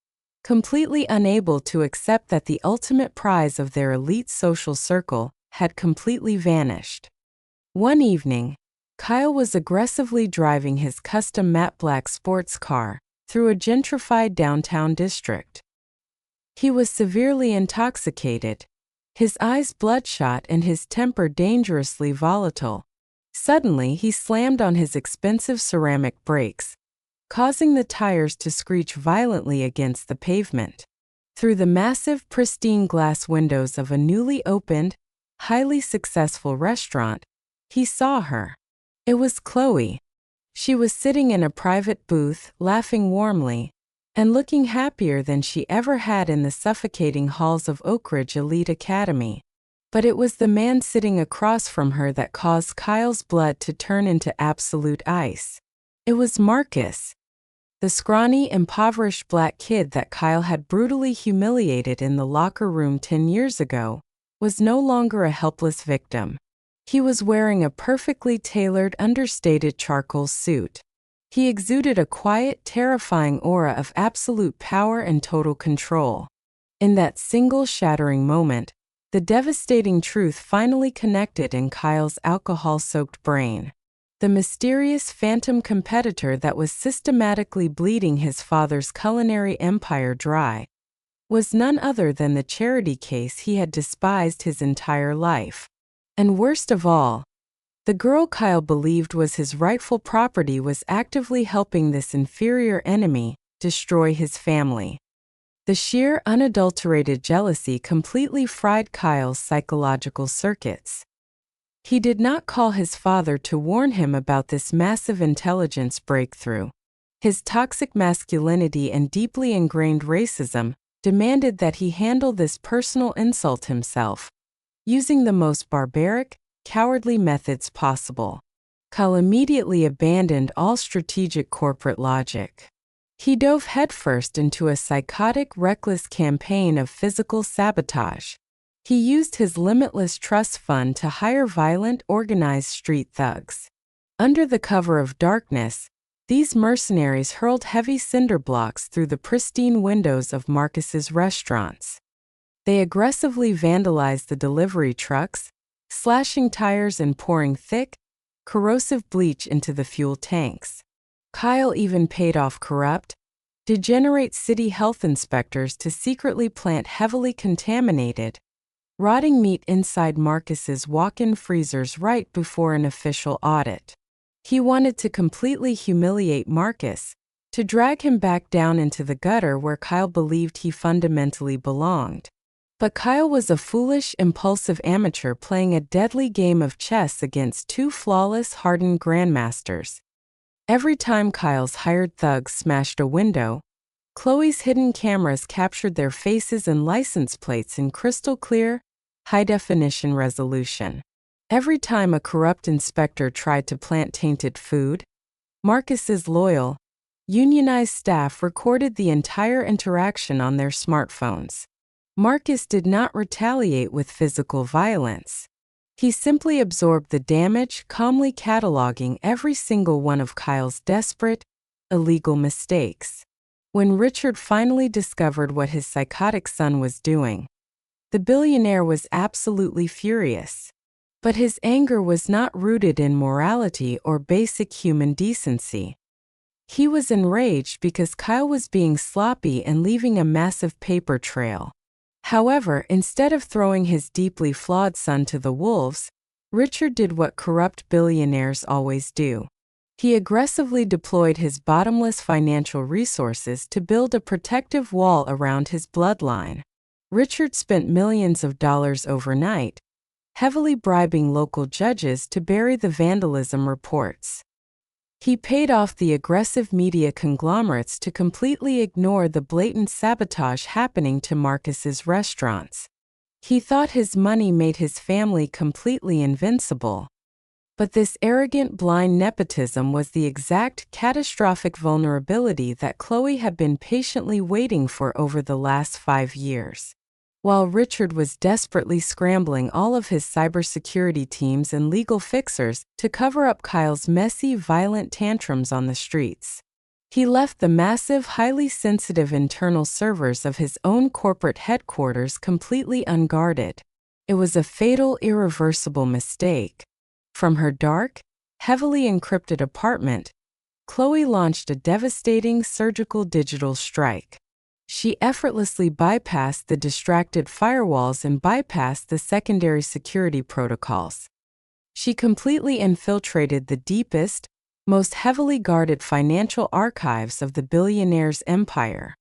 [SPEAKER 1] completely unable to accept that the ultimate prize of their elite social circle had completely vanished. One evening, Kyle was aggressively driving his custom matte black sports car through a gentrified downtown district. He was severely intoxicated, his eyes bloodshot and his temper dangerously volatile. Suddenly, he slammed on his expensive ceramic brakes, causing the tires to screech violently against the pavement. Through the massive, pristine glass windows of a newly opened, highly successful restaurant, he saw her. It was Chloe. She was sitting in a private booth, laughing warmly, and looking happier than she ever had in the suffocating halls of Oak Ridge Elite Academy. But it was the man sitting across from her that caused Kyle's blood to turn into absolute ice. It was Marcus. The scrawny, impoverished black kid that Kyle had brutally humiliated in the locker room 10 years ago was no longer a helpless victim. He was wearing a perfectly tailored, understated charcoal suit. He exuded a quiet, terrifying aura of absolute power and total control. In that single shattering moment, the devastating truth finally connected in Kyle's alcohol-soaked brain. The mysterious phantom competitor that was systematically bleeding his father's culinary empire dry was none other than the charity case he had despised his entire life. And worst of all, the girl Kyle believed was his rightful property was actively helping this inferior enemy destroy his family. The sheer, unadulterated jealousy completely fried Kyle's psychological circuits. He did not call his father to warn him about this massive intelligence breakthrough. His toxic masculinity and deeply ingrained racism demanded that he handle this personal insult himself, using the most barbaric, cowardly methods possible. Kyle immediately abandoned all strategic corporate logic. He dove headfirst into a psychotic, reckless campaign of physical sabotage. He used his limitless trust fund to hire violent, organized street thugs. Under the cover of darkness, these mercenaries hurled heavy cinder blocks through the pristine windows of Marcus's restaurants. They aggressively vandalized the delivery trucks, slashing tires and pouring thick, corrosive bleach into the fuel tanks. Kyle even paid off corrupt, degenerate city health inspectors to secretly plant heavily contaminated, rotting meat inside Marcus's walk-in freezers right before an official audit. He wanted to completely humiliate Marcus, to drag him back down into the gutter where Kyle believed he fundamentally belonged. But Kyle was a foolish, impulsive amateur playing a deadly game of chess against two flawless, hardened grandmasters. Every time Kyle's hired thugs smashed a window, Chloe's hidden cameras captured their faces and license plates in crystal clear, high-definition resolution. Every time a corrupt inspector tried to plant tainted food, Marcus's loyal, unionized staff recorded the entire interaction on their smartphones. Marcus did not retaliate with physical violence. He simply absorbed the damage, calmly cataloging every single one of Kyle's desperate, illegal mistakes. When Richard finally discovered what his psychotic son was doing, the billionaire was absolutely furious. But his anger was not rooted in morality or basic human decency. He was enraged because Kyle was being sloppy and leaving a massive paper trail. However, instead of throwing his deeply flawed son to the wolves, Richard did what corrupt billionaires always do. He aggressively deployed his bottomless financial resources to build a protective wall around his bloodline. Richard spent millions of dollars overnight, heavily bribing local judges to bury the vandalism reports. He paid off the aggressive media conglomerates to completely ignore the blatant sabotage happening to Marcus's restaurants. He thought his money made his family completely invincible. But this arrogant, blind nepotism was the exact catastrophic vulnerability that Chloe had been patiently waiting for over the last 5 years. While Richard was desperately scrambling all of his cybersecurity teams and legal fixers to cover up Kyle's messy, violent tantrums on the streets, he left the massive, highly sensitive internal servers of his own corporate headquarters completely unguarded. It was a fatal, irreversible mistake. From her dark, heavily encrypted apartment, Chloe launched a devastating surgical digital strike. She effortlessly bypassed the distracted firewalls and bypassed the secondary security protocols. She completely infiltrated the deepest, most heavily guarded financial archives of the billionaire's empire.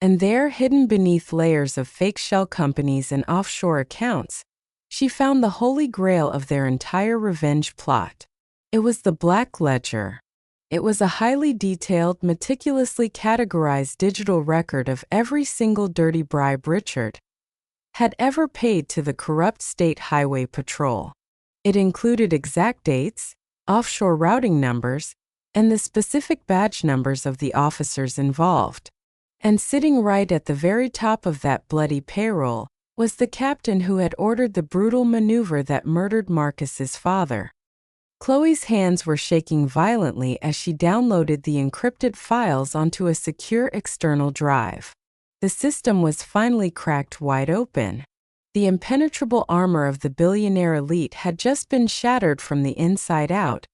[SPEAKER 1] And there, hidden beneath layers of fake shell companies and offshore accounts, she found the holy grail of their entire revenge plot. It was the Black Ledger. It was a highly detailed, meticulously categorized digital record of every single dirty bribe Richard had ever paid to the corrupt State Highway Patrol. It included exact dates, offshore routing numbers, and the specific badge numbers of the officers involved. And sitting right at the very top of that bloody payroll was the captain who had ordered the brutal maneuver that murdered Marcus's father. Chloe's hands were shaking violently as she downloaded the encrypted files onto a secure external drive. The system was finally cracked wide open. The impenetrable armor of the billionaire elite had just been shattered from the inside out,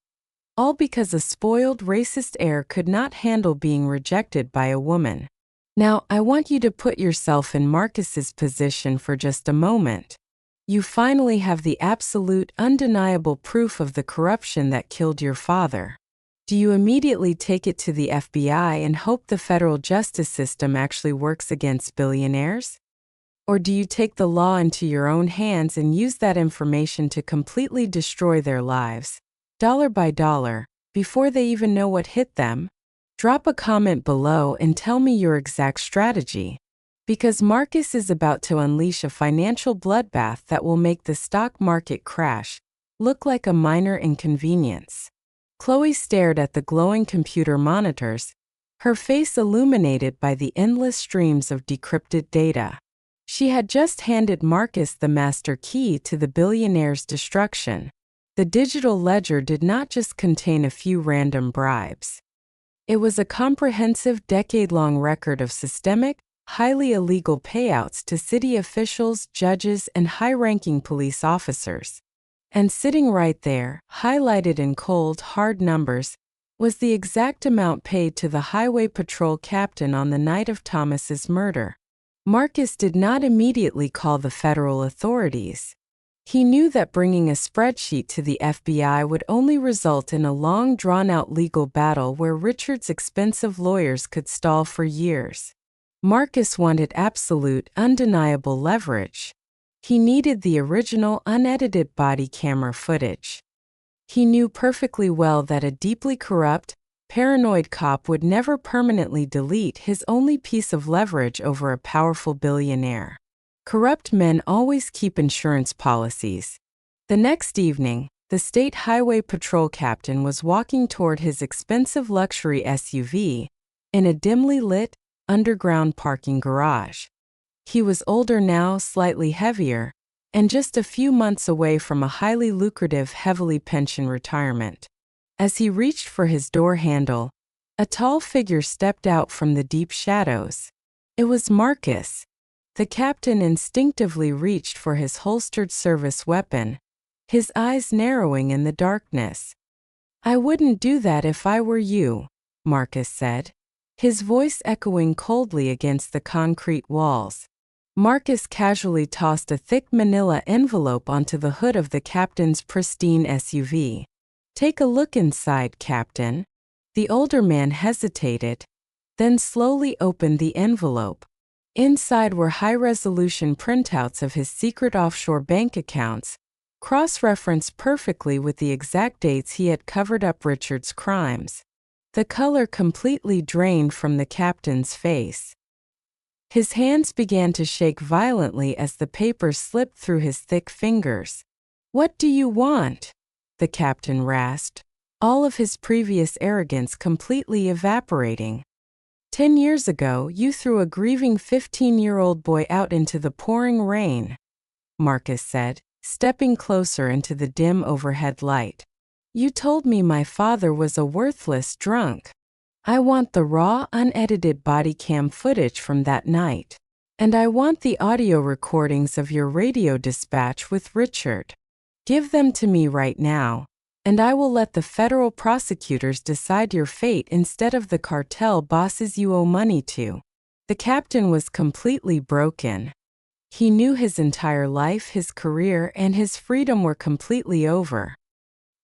[SPEAKER 1] all because a spoiled, racist heir could not handle being rejected by a woman. Now, I want you to put yourself in Marcus's position for just a moment. You finally have the absolute, undeniable proof of the corruption that killed your father. Do you immediately take it to the FBI and hope the federal justice system actually works against billionaires? Or do you take the law into your own hands and use that information to completely destroy their lives, dollar by dollar, before they even know what hit them? Drop a comment below and tell me your exact strategy. Because Marcus is about to unleash a financial bloodbath that will make the stock market crash look like a minor inconvenience. Chloe stared at the glowing computer monitors, her face illuminated by the endless streams of decrypted data. She had just handed Marcus the master key to the billionaire's destruction. The digital ledger did not just contain a few random bribes. It was a comprehensive, decade-long record of systemic, highly illegal payouts to city officials, judges, and high-ranking police officers. And sitting right there, highlighted in cold, hard numbers, was the exact amount paid to the highway patrol captain on the night of Thomas's murder. Marcus did not immediately call the federal authorities. He knew that bringing a spreadsheet to the FBI would only result in a long, drawn-out legal battle where Richard's expensive lawyers could stall for years. Marcus wanted absolute, undeniable leverage. He needed the original, unedited body camera footage. He knew perfectly well that a deeply corrupt, paranoid cop would never permanently delete his only piece of leverage over a powerful billionaire. Corrupt men always keep insurance policies. The next evening, the State Highway Patrol captain was walking toward his expensive luxury SUV in a dimly lit, underground parking garage. He was older now, slightly heavier, and just a few months away from a highly lucrative, heavily pensioned retirement. As he reached for his door handle, a tall figure stepped out from the deep shadows. It was Marcus. The captain instinctively reached for his holstered service weapon, his eyes narrowing in the darkness. "I wouldn't do that if I were you," Marcus said, his voice echoing coldly against the concrete walls. Marcus casually tossed a thick manila envelope onto the hood of the captain's pristine SUV. "Take a look inside, Captain." The older man hesitated, then slowly opened the envelope. Inside were high-resolution printouts of his secret offshore bank accounts, cross-referenced perfectly with the exact dates he had covered up Richard's crimes. The color completely drained from the captain's face. His hands began to shake violently as the papers slipped through his thick fingers. "What do you want?" the captain rasped, all of his previous arrogance completely evaporating. 10 years ago, you threw a grieving 15-year-old boy out into the pouring rain," Marcus said, stepping closer into the dim overhead light. "You told me my father was a worthless drunk. I want the raw, unedited body cam footage from that night. And I want the audio recordings of your radio dispatch with Richard. Give them to me right now, and I will let the federal prosecutors decide your fate instead of the cartel bosses you owe money to." The captain was completely broken. He knew his entire life, his career, and his freedom were completely over.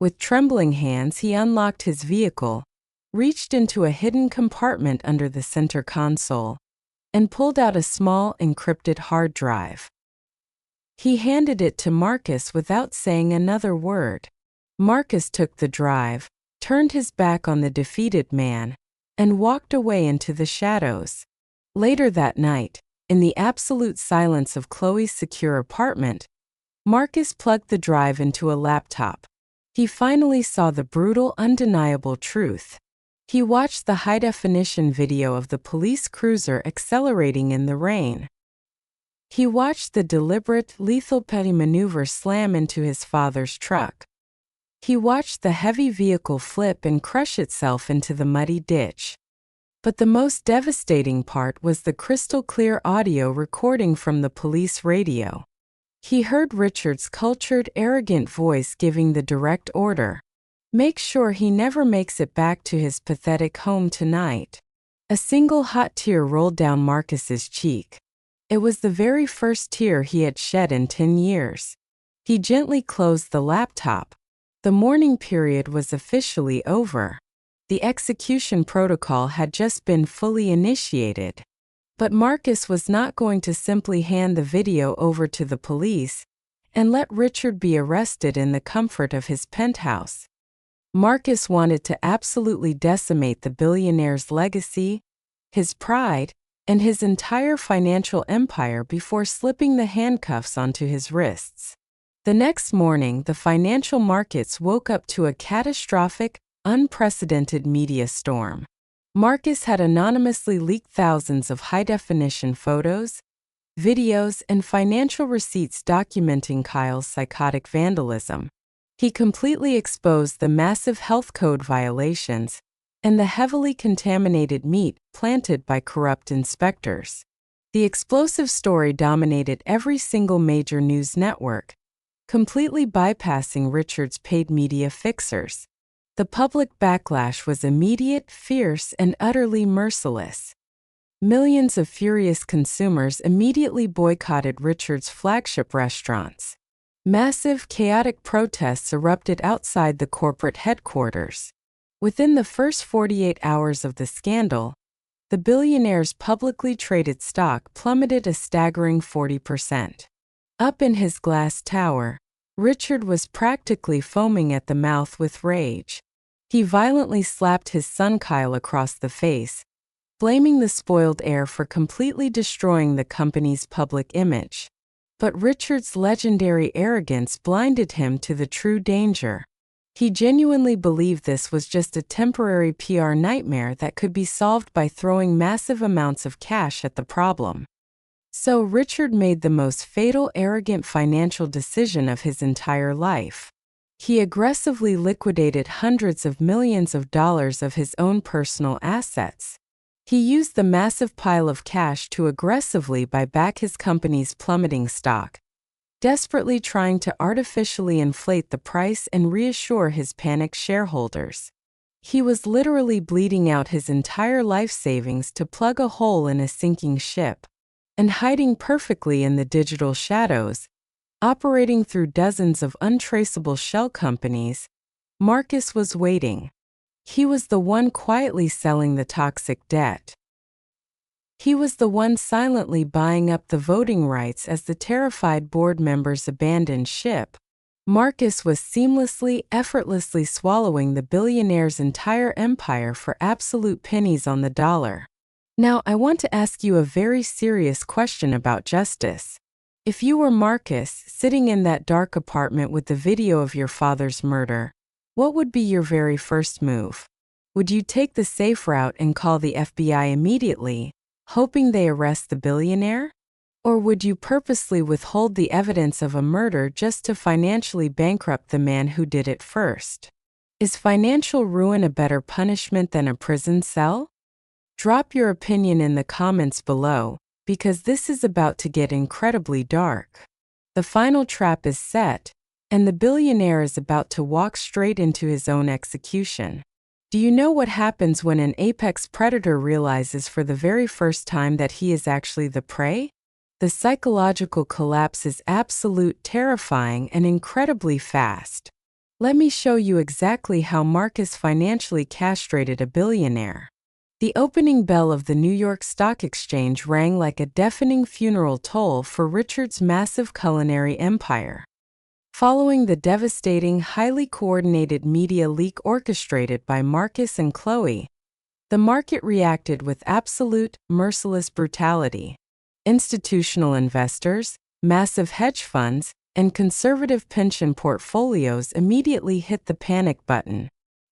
[SPEAKER 1] With trembling hands, he unlocked his vehicle, reached into a hidden compartment under the center console, and pulled out a small, encrypted hard drive. He handed it to Marcus without saying another word. Marcus took the drive, turned his back on the defeated man, and walked away into the shadows. Later that night, in the absolute silence of Chloe's secure apartment, Marcus plugged the drive into a laptop. He finally saw the brutal, undeniable truth. He watched the high-definition video of the police cruiser accelerating in the rain. He watched the deliberate, lethal petty maneuver slam into his father's truck. He watched the heavy vehicle flip and crush itself into the muddy ditch. But the most devastating part was the crystal-clear audio recording from the police radio. He heard Richard's cultured, arrogant voice giving the direct order, "Make sure he never makes it back to his pathetic home tonight." A single hot tear rolled down Marcus's cheek. It was the very first tear he had shed in 10 years. He gently closed the laptop. The mourning period was officially over. The execution protocol had just been fully initiated. But Marcus was not going to simply hand the video over to the police and let Richard be arrested in the comfort of his penthouse. Marcus wanted to absolutely decimate the billionaire's legacy, his pride, and his entire financial empire before slipping the handcuffs onto his wrists. The next morning, the financial markets woke up to a catastrophic, unprecedented media storm. Marcus had anonymously leaked thousands of high-definition photos, videos, and financial receipts documenting Kyle's psychotic vandalism. He completely exposed the massive health code violations and the heavily contaminated meat planted by corrupt inspectors. The explosive story dominated every single major news network, completely bypassing Richard's paid media fixers. The public backlash was immediate, fierce, and utterly merciless. Millions of furious consumers immediately boycotted Richard's flagship restaurants. Massive, chaotic protests erupted outside the corporate headquarters. Within the first 48 hours of the scandal, the billionaire's publicly traded stock plummeted a staggering 40%. Up in his glass tower, Richard was practically foaming at the mouth with rage. He violently slapped his son Kyle across the face, blaming the spoiled heir for completely destroying the company's public image. But Richard's legendary arrogance blinded him to the true danger. He genuinely believed this was just a temporary PR nightmare that could be solved by throwing massive amounts of cash at the problem. So Richard made the most fatal, arrogant financial decision of his entire life. He aggressively liquidated hundreds of millions of dollars of his own personal assets. He used the massive pile of cash to aggressively buy back his company's plummeting stock, desperately trying to artificially inflate the price and reassure his panicked shareholders. He was literally bleeding out his entire life savings to plug a hole in a sinking ship. And hiding perfectly in the digital shadows, operating through dozens of untraceable shell companies, Marcus was waiting. He was the one quietly selling the toxic debt. He was the one silently buying up the voting rights as the terrified board members abandoned ship. Marcus was seamlessly, effortlessly swallowing the billionaire's entire empire for absolute pennies on the dollar. Now, I want to ask you a very serious question about justice. If you were Marcus, sitting in that dark apartment with the video of your father's murder, what would be your very first move? Would you take the safe route and call the FBI immediately, hoping they arrest the billionaire? Or would you purposely withhold the evidence of a murder just to financially bankrupt the man who did it first? Is financial ruin a better punishment than a prison cell? Drop your opinion in the comments below, because this is about to get incredibly dark. The final trap is set, and the billionaire is about to walk straight into his own execution. Do you know what happens when an apex predator realizes for the very first time that he is actually the prey? The psychological collapse is absolute, terrifying, and incredibly fast. Let me show you exactly how Marcus financially castrated a billionaire. The opening bell of the New York Stock Exchange rang like a deafening funeral toll for Richard's massive culinary empire. Following the devastating, highly coordinated media leak orchestrated by Marcus and Chloe, the market reacted with absolute, merciless brutality. Institutional investors, massive hedge funds, and conservative pension portfolios immediately hit the panic button.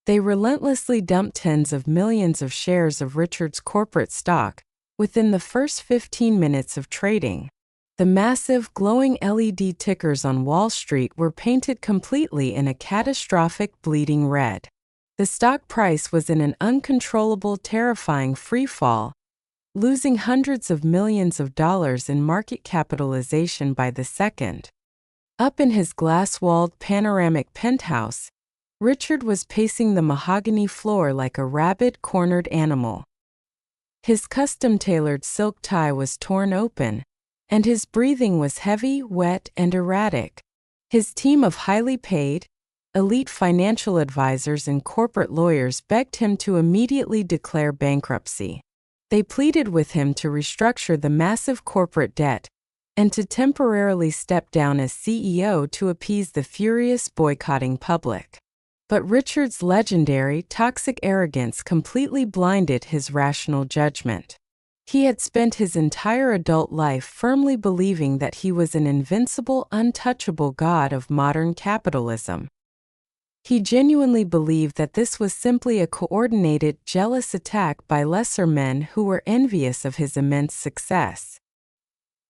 [SPEAKER 1] They relentlessly dumped tens of millions of shares of Richard's corporate stock within the first 15 minutes of trading. The massive, glowing LED tickers on Wall Street were painted completely in a catastrophic, bleeding red. The stock price was in an uncontrollable, terrifying freefall, losing hundreds of millions of dollars in market capitalization by the second. Up in his glass-walled, panoramic penthouse, Richard was pacing the mahogany floor like a rabid, cornered animal. His custom-tailored silk tie was torn open, and his breathing was heavy, wet, and erratic. His team of highly paid, elite financial advisors and corporate lawyers begged him to immediately declare bankruptcy. They pleaded with him to restructure the massive corporate debt and to temporarily step down as CEO to appease the furious, boycotting public. But Richard's legendary, toxic arrogance completely blinded his rational judgment. He had spent his entire adult life firmly believing that he was an invincible, untouchable god of modern capitalism. He genuinely believed that this was simply a coordinated, jealous attack by lesser men who were envious of his immense success.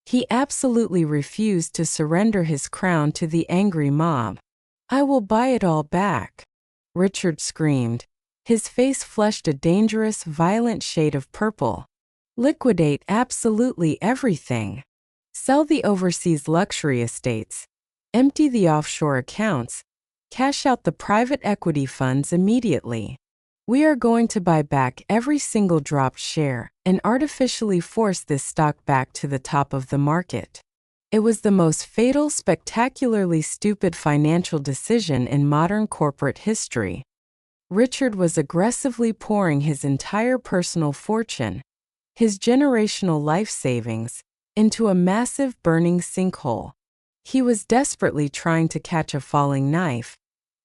[SPEAKER 1] He absolutely refused to surrender his crown to the angry mob. "I will buy it all back," Richard screamed. His face flushed a dangerous, violent shade of purple. "Liquidate absolutely everything. Sell the overseas luxury estates. Empty the offshore accounts. Cash out the private equity funds immediately. We are going to buy back every single dropped share and artificially force this stock back to the top of the market." It was the most fatal, spectacularly stupid financial decision in modern corporate history. Richard was aggressively pouring his entire personal fortune, his generational life savings, into a massive burning sinkhole. He was desperately trying to catch a falling knife,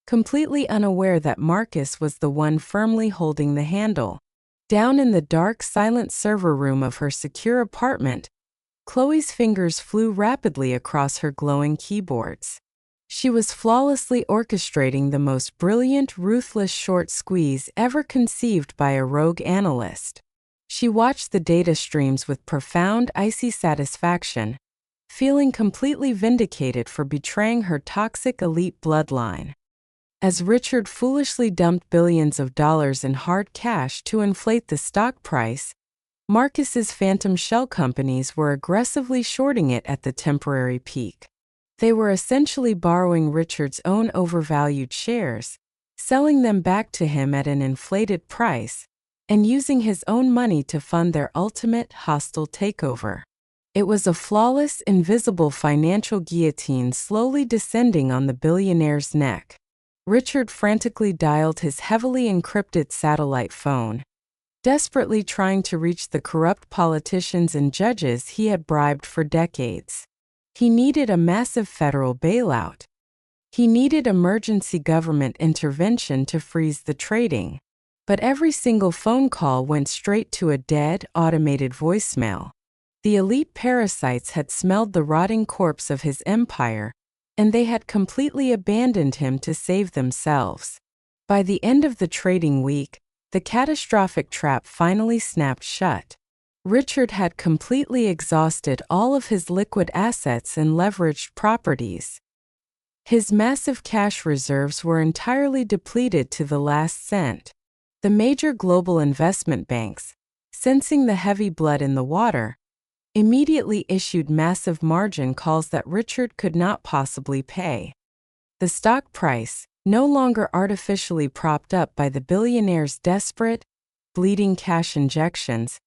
[SPEAKER 1] completely unaware that Marcus was the one firmly holding the handle. Down in the dark, silent server room of her secure apartment, Chloe's fingers flew rapidly across her glowing keyboards. She was flawlessly orchestrating the most brilliant, ruthless short squeeze ever conceived by a rogue analyst. She watched the data streams with profound, icy satisfaction, feeling completely vindicated for betraying her toxic elite bloodline. As Richard foolishly dumped billions of dollars in hard cash to inflate the stock price, Marcus's phantom shell companies were aggressively shorting it at the temporary peak. They were essentially borrowing Richard's own overvalued shares, selling them back to him at an inflated price, and using his own money to fund their ultimate hostile takeover. It was a flawless, invisible financial guillotine slowly descending on the billionaire's neck. Richard frantically dialed his heavily encrypted satellite phone, desperately trying to reach the corrupt politicians and judges he had bribed for decades. He needed a massive federal bailout. He needed emergency government intervention to freeze the trading. But every single phone call went straight to a dead, automated voicemail. The elite parasites had smelled the rotting corpse of his empire, and they had completely abandoned him to save themselves. By the end of the trading week, the catastrophic trap finally snapped shut. Richard had completely exhausted all of his liquid assets and leveraged properties. His massive cash reserves were entirely depleted to the last cent. The major global investment banks, sensing the heavy blood in the water, immediately issued massive margin calls that Richard could not possibly pay. The stock price, no longer artificially propped up by the billionaire's desperate, bleeding cash injections,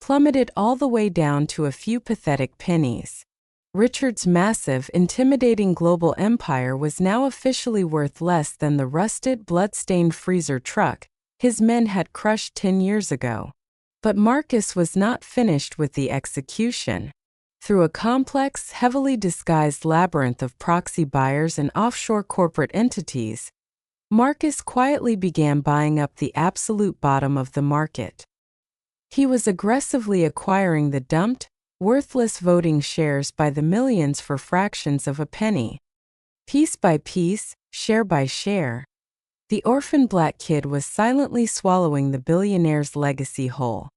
[SPEAKER 1] plummeted all the way down to a few pathetic pennies. Richard's massive, intimidating global empire was now officially worth less than the rusted, blood-stained freezer truck his men had crushed 10 years ago. But Marcus was not finished with the execution. Through a complex, heavily disguised labyrinth of proxy buyers and offshore corporate entities, Marcus quietly began buying up the absolute bottom of the market. He was aggressively acquiring the dumped, worthless voting shares by the millions for fractions of a penny. Piece by piece, share by share, the orphan black kid was silently swallowing the billionaire's legacy whole.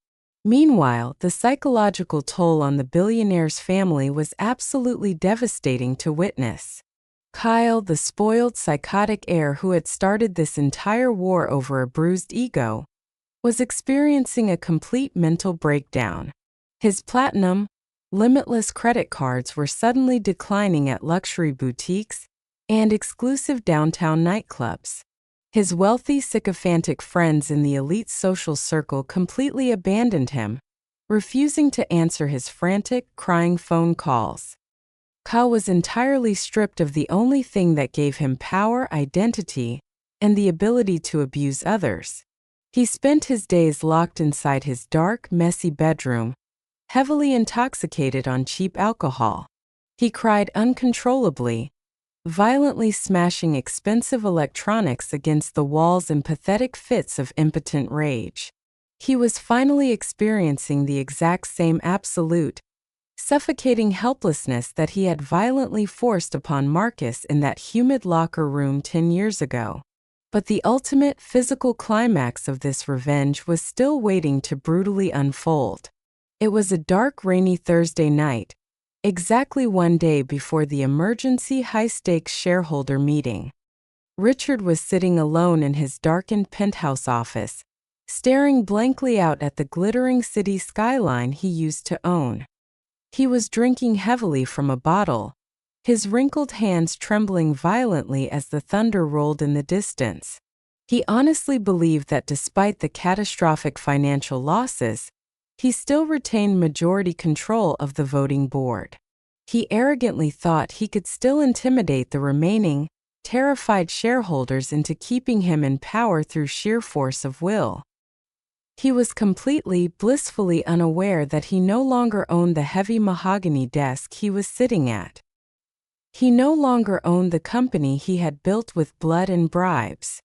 [SPEAKER 1] Meanwhile, the psychological toll on the billionaire's family was absolutely devastating to witness. Kyle, the spoiled, psychotic heir who had started this entire war over a bruised ego, was experiencing a complete mental breakdown. His platinum, limitless credit cards were suddenly declining at luxury boutiques and exclusive downtown nightclubs. His wealthy, sycophantic friends in the elite social circle completely abandoned him, refusing to answer his frantic, crying phone calls. Kyle was entirely stripped of the only thing that gave him power, identity, and the ability to abuse others. He spent his days locked inside his dark, messy bedroom, heavily intoxicated on cheap alcohol. He cried uncontrollably, violently smashing expensive electronics against the walls in pathetic fits of impotent rage. He was finally experiencing the exact same absolute, suffocating helplessness that he had violently forced upon Marcus in that humid locker room 10 years ago. But the ultimate physical climax of this revenge was still waiting to brutally unfold. It was a dark, rainy Thursday night, exactly one day before the emergency high-stakes shareholder meeting. Richard was sitting alone in his darkened penthouse office, staring blankly out at the glittering city skyline he used to own. He was drinking heavily from a bottle, his wrinkled hands trembling violently as the thunder rolled in the distance. He honestly believed that despite the catastrophic financial losses, he still retained majority control of the voting board. He arrogantly thought he could still intimidate the remaining, terrified shareholders into keeping him in power through sheer force of will. He was completely, blissfully unaware that he no longer owned the heavy mahogany desk he was sitting at. He no longer owned the company he had built with blood and bribes.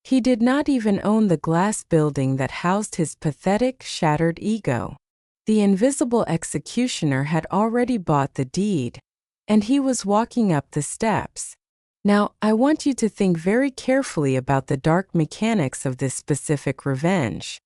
[SPEAKER 1] He did not even own the glass building that housed his pathetic, shattered ego. The invisible executioner had already bought the deed, and he was walking up the steps. Now, I want you to think very carefully about the dark mechanics of this specific revenge.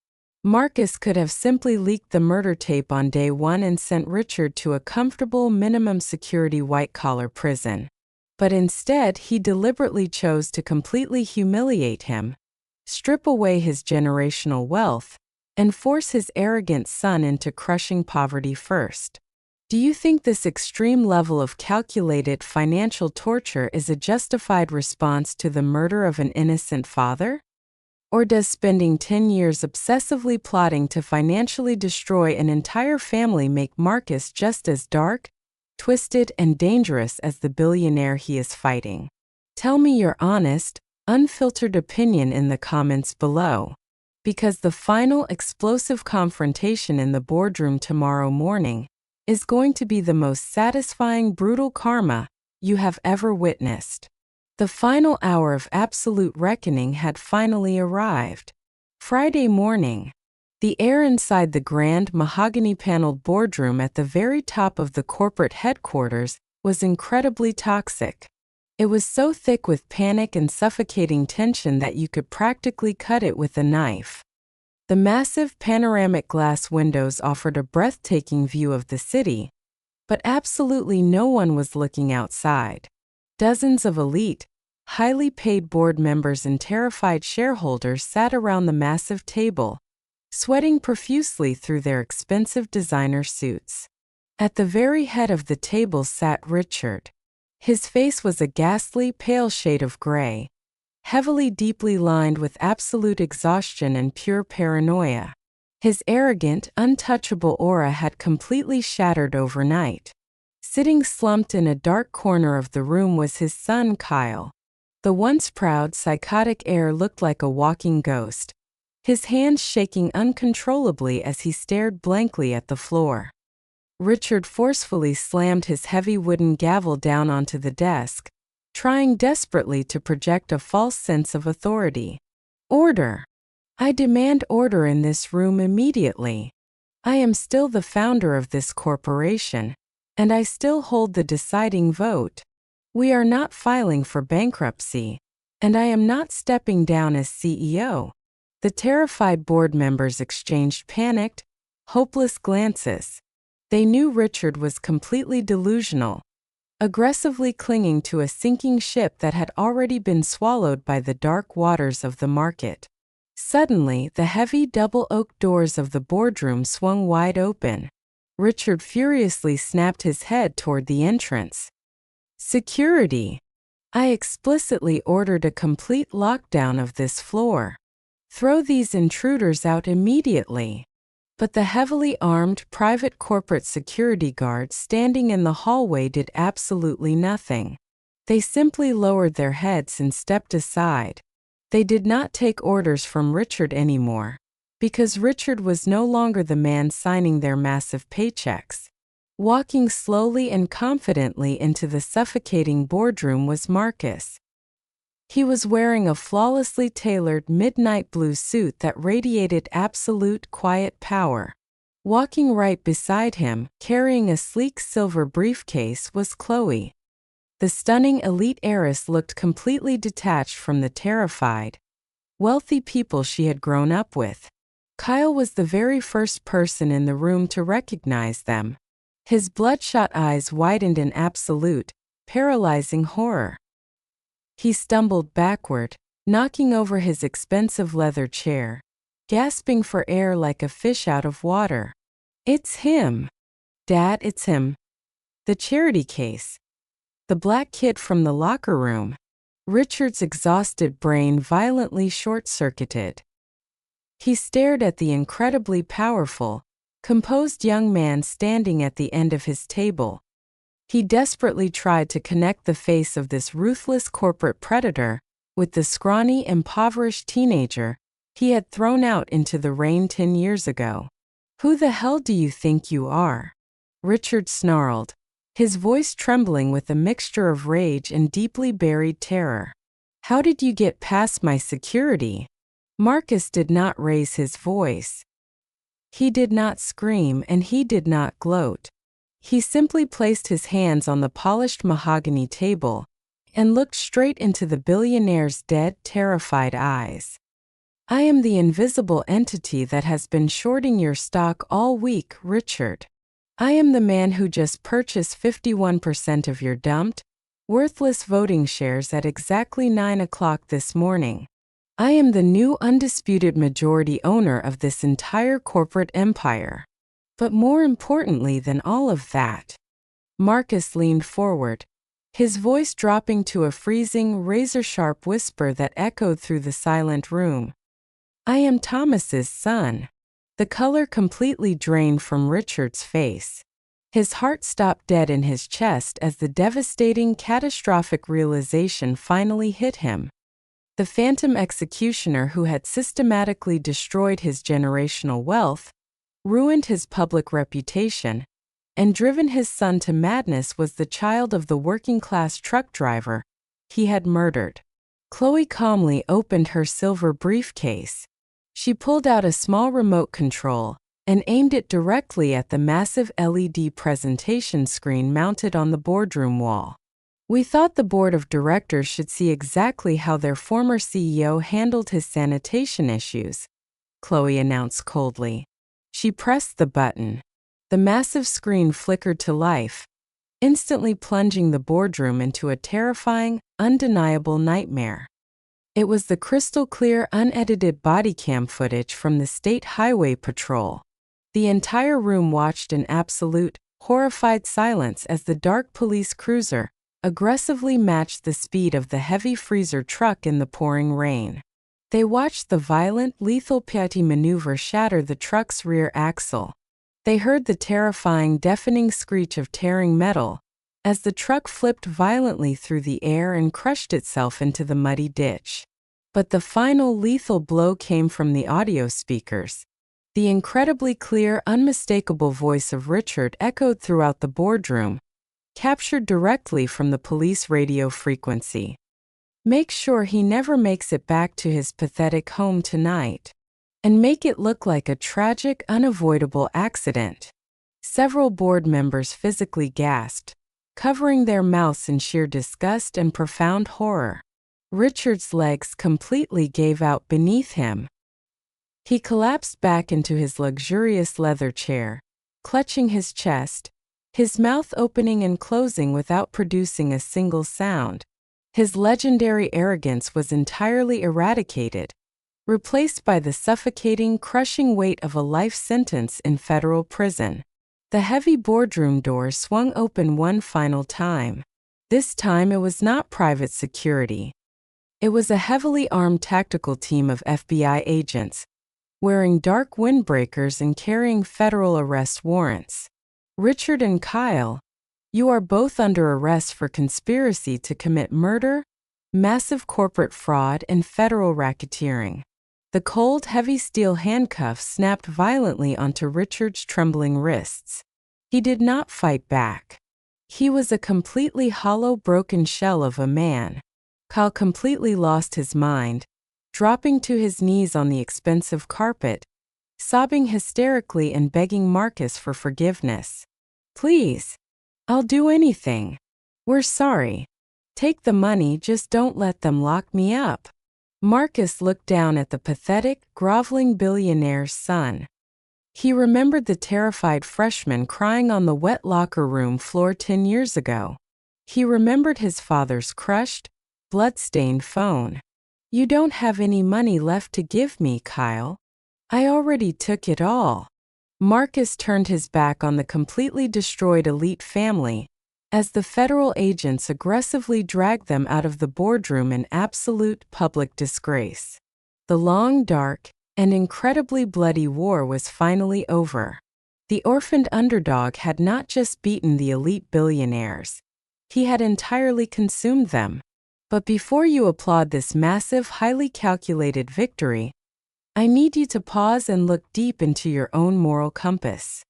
[SPEAKER 1] Marcus could have simply leaked the murder tape on day one and sent Richard to a comfortable minimum security white-collar prison. But instead, he deliberately chose to completely humiliate him, strip away his generational wealth, and force his arrogant son into crushing poverty first. Do you think this extreme level of calculated financial torture is a justified response to the murder of an innocent father? Or does spending 10 years obsessively plotting to financially destroy an entire family make Marcus just as dark, twisted, and dangerous as the billionaire he is fighting? Tell me your honest, unfiltered opinion in the comments below, because the final explosive confrontation in the boardroom tomorrow morning is going to be the most satisfying brutal karma you have ever witnessed. The final hour of absolute reckoning had finally arrived. Friday morning. The air inside the grand mahogany-paneled boardroom at the very top of the corporate headquarters was incredibly toxic. It was so thick with panic and suffocating tension that you could practically cut it with a knife. The massive panoramic glass windows offered a breathtaking view of the city, but absolutely no one was looking outside. Dozens of elite, highly paid board members and terrified shareholders sat around the massive table, sweating profusely through their expensive designer suits. At the very head of the table sat Richard. His face was a ghastly pale shade of gray, heavily deeply lined with absolute exhaustion and pure paranoia. His arrogant, untouchable aura had completely shattered overnight. Sitting slumped in a dark corner of the room was his son Kyle. The once proud, psychotic heir looked like a walking ghost, his hands shaking uncontrollably as he stared blankly at the floor. Richard forcefully slammed his heavy wooden gavel down onto the desk, trying desperately to project a false sense of authority. Order! I demand order in this room immediately. I am still the founder of this corporation, and I still hold the deciding vote. We are not filing for bankruptcy, and I am not stepping down as CEO. The terrified board members exchanged panicked, hopeless glances. They knew Richard was completely delusional, aggressively clinging to a sinking ship that had already been swallowed by the dark waters of the market. Suddenly, the heavy double-oak doors of the boardroom swung wide open. Richard furiously snapped his head toward the entrance. Security! I explicitly ordered a complete lockdown of this floor. Throw these intruders out immediately. But the heavily armed private corporate security guards standing in the hallway did absolutely nothing. They simply lowered their heads and stepped aside. They did not take orders from Richard anymore, because Richard was no longer the man signing their massive paychecks. Walking slowly and confidently into the suffocating boardroom was Marcus. He was wearing a flawlessly tailored midnight blue suit that radiated absolute quiet power. Walking right beside him, carrying a sleek silver briefcase, was Chloe. The stunning elite heiress looked completely detached from the terrified, wealthy people she had grown up with. Kyle was the very first person in the room to recognize them. His bloodshot eyes widened in absolute, paralyzing horror. He stumbled backward, knocking over his expensive leather chair, gasping for air like a fish out of water. It's him! Dad, it's him. The charity case. The black kid from the locker room. Richard's exhausted brain violently short-circuited. He stared at the incredibly powerful, composed young man standing at the end of his table. He desperately tried to connect the face of this ruthless corporate predator with the scrawny, impoverished teenager he had thrown out into the rain 10 years ago. Who the hell do you think you are? Richard snarled, his voice trembling with a mixture of rage and deeply buried terror. How did you get past my security? Marcus did not raise his voice. He did not scream and he did not gloat. He simply placed his hands on the polished mahogany table and looked straight into the billionaire's dead, terrified eyes. I am the invisible entity that has been shorting your stock all week, Richard. I am the man who just purchased 51% of your dumped, worthless voting shares at exactly 9 o'clock this morning. I am the new undisputed majority owner of this entire corporate empire. But more importantly than all of that, Marcus leaned forward, his voice dropping to a freezing, razor-sharp whisper that echoed through the silent room. I am Thomas's son. The color completely drained from Richard's face. His heart stopped dead in his chest as the devastating, catastrophic realization finally hit him. The phantom executioner who had systematically destroyed his generational wealth, ruined his public reputation, and driven his son to madness was the child of the working-class truck driver he had murdered. Chloe calmly opened her silver briefcase. She pulled out a small remote control and aimed it directly at the massive LED presentation screen mounted on the boardroom wall. We thought the board of directors should see exactly how their former CEO handled his sanitation issues, Chloe announced coldly. She pressed the button. The massive screen flickered to life, instantly plunging the boardroom into a terrifying, undeniable nightmare. It was the crystal-clear, unedited body cam footage from the State Highway Patrol. The entire room watched in absolute, horrified silence as the dark police cruiser aggressively matched the speed of the heavy freezer truck in the pouring rain. They watched the violent, lethal piety maneuver shatter the truck's rear axle. They heard the terrifying, deafening screech of tearing metal as the truck flipped violently through the air and crushed itself into the muddy ditch. But the final lethal blow came from the audio speakers. The incredibly clear, unmistakable voice of Richard echoed throughout the boardroom, captured directly from the police radio frequency. Make sure he never makes it back to his pathetic home tonight. And make it look like a tragic, unavoidable accident. Several board members physically gasped, covering their mouths in sheer disgust and profound horror. Richard's legs completely gave out beneath him. He collapsed back into his luxurious leather chair, clutching his chest, his mouth opening and closing without producing a single sound. His legendary arrogance was entirely eradicated, replaced by the suffocating, crushing weight of a life sentence in federal prison. The heavy boardroom door swung open one final time. This time it was not private security. It was a heavily armed tactical team of FBI agents, wearing dark windbreakers and carrying federal arrest warrants. Richard and Kyle, you are both under arrest for conspiracy to commit murder, massive corporate fraud, and federal racketeering. The cold, heavy steel handcuffs snapped violently onto Richard's trembling wrists. He did not fight back. He was a completely hollow, broken shell of a man. Kyle completely lost his mind, dropping to his knees on the expensive carpet, sobbing hysterically and begging Marcus for forgiveness. Please, I'll do anything. We're sorry. Take the money, just don't let them lock me up. Marcus looked down at the pathetic, groveling billionaire's son. He remembered the terrified freshman crying on the wet locker room floor 10 years ago. He remembered his father's crushed, blood-stained phone. You don't have any money left to give me, Kyle. I already took it all. Marcus turned his back on the completely destroyed elite family as the federal agents aggressively dragged them out of the boardroom in absolute public disgrace. The long, dark, and incredibly bloody war was finally over. The orphaned underdog had not just beaten the elite billionaires. He had entirely consumed them. But before you applaud this massive, highly calculated victory, I need you to pause and look deep into your own moral compass.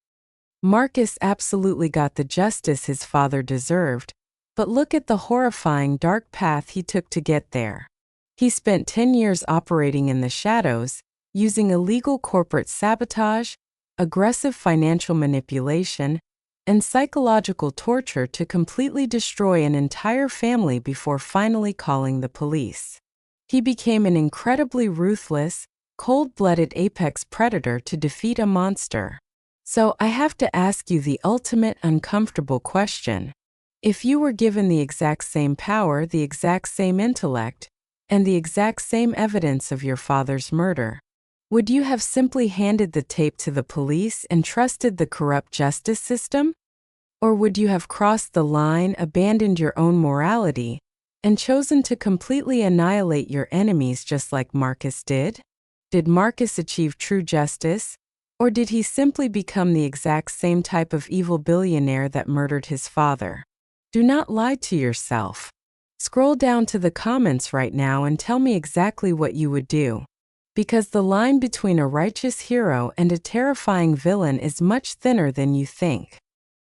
[SPEAKER 1] Marcus absolutely got the justice his father deserved, but look at the horrifying dark path he took to get there. He spent 10 years operating in the shadows, using illegal corporate sabotage, aggressive financial manipulation, and psychological torture to completely destroy an entire family before finally calling the police. He became an incredibly ruthless, cold-blooded apex predator to defeat a monster. So I have to ask you the ultimate uncomfortable question. If you were given the exact same power, the exact same intellect, and the exact same evidence of your father's murder, would you have simply handed the tape to the police and trusted the corrupt justice system? Or would you have crossed the line, abandoned your own morality, and chosen to completely annihilate your enemies just like Marcus did? Did Marcus achieve true justice, or did he simply become the exact same type of evil billionaire that murdered his father? Do not lie to yourself. Scroll down to the comments right now and tell me exactly what you would do. Because the line between a righteous hero and a terrifying villain is much thinner than you think.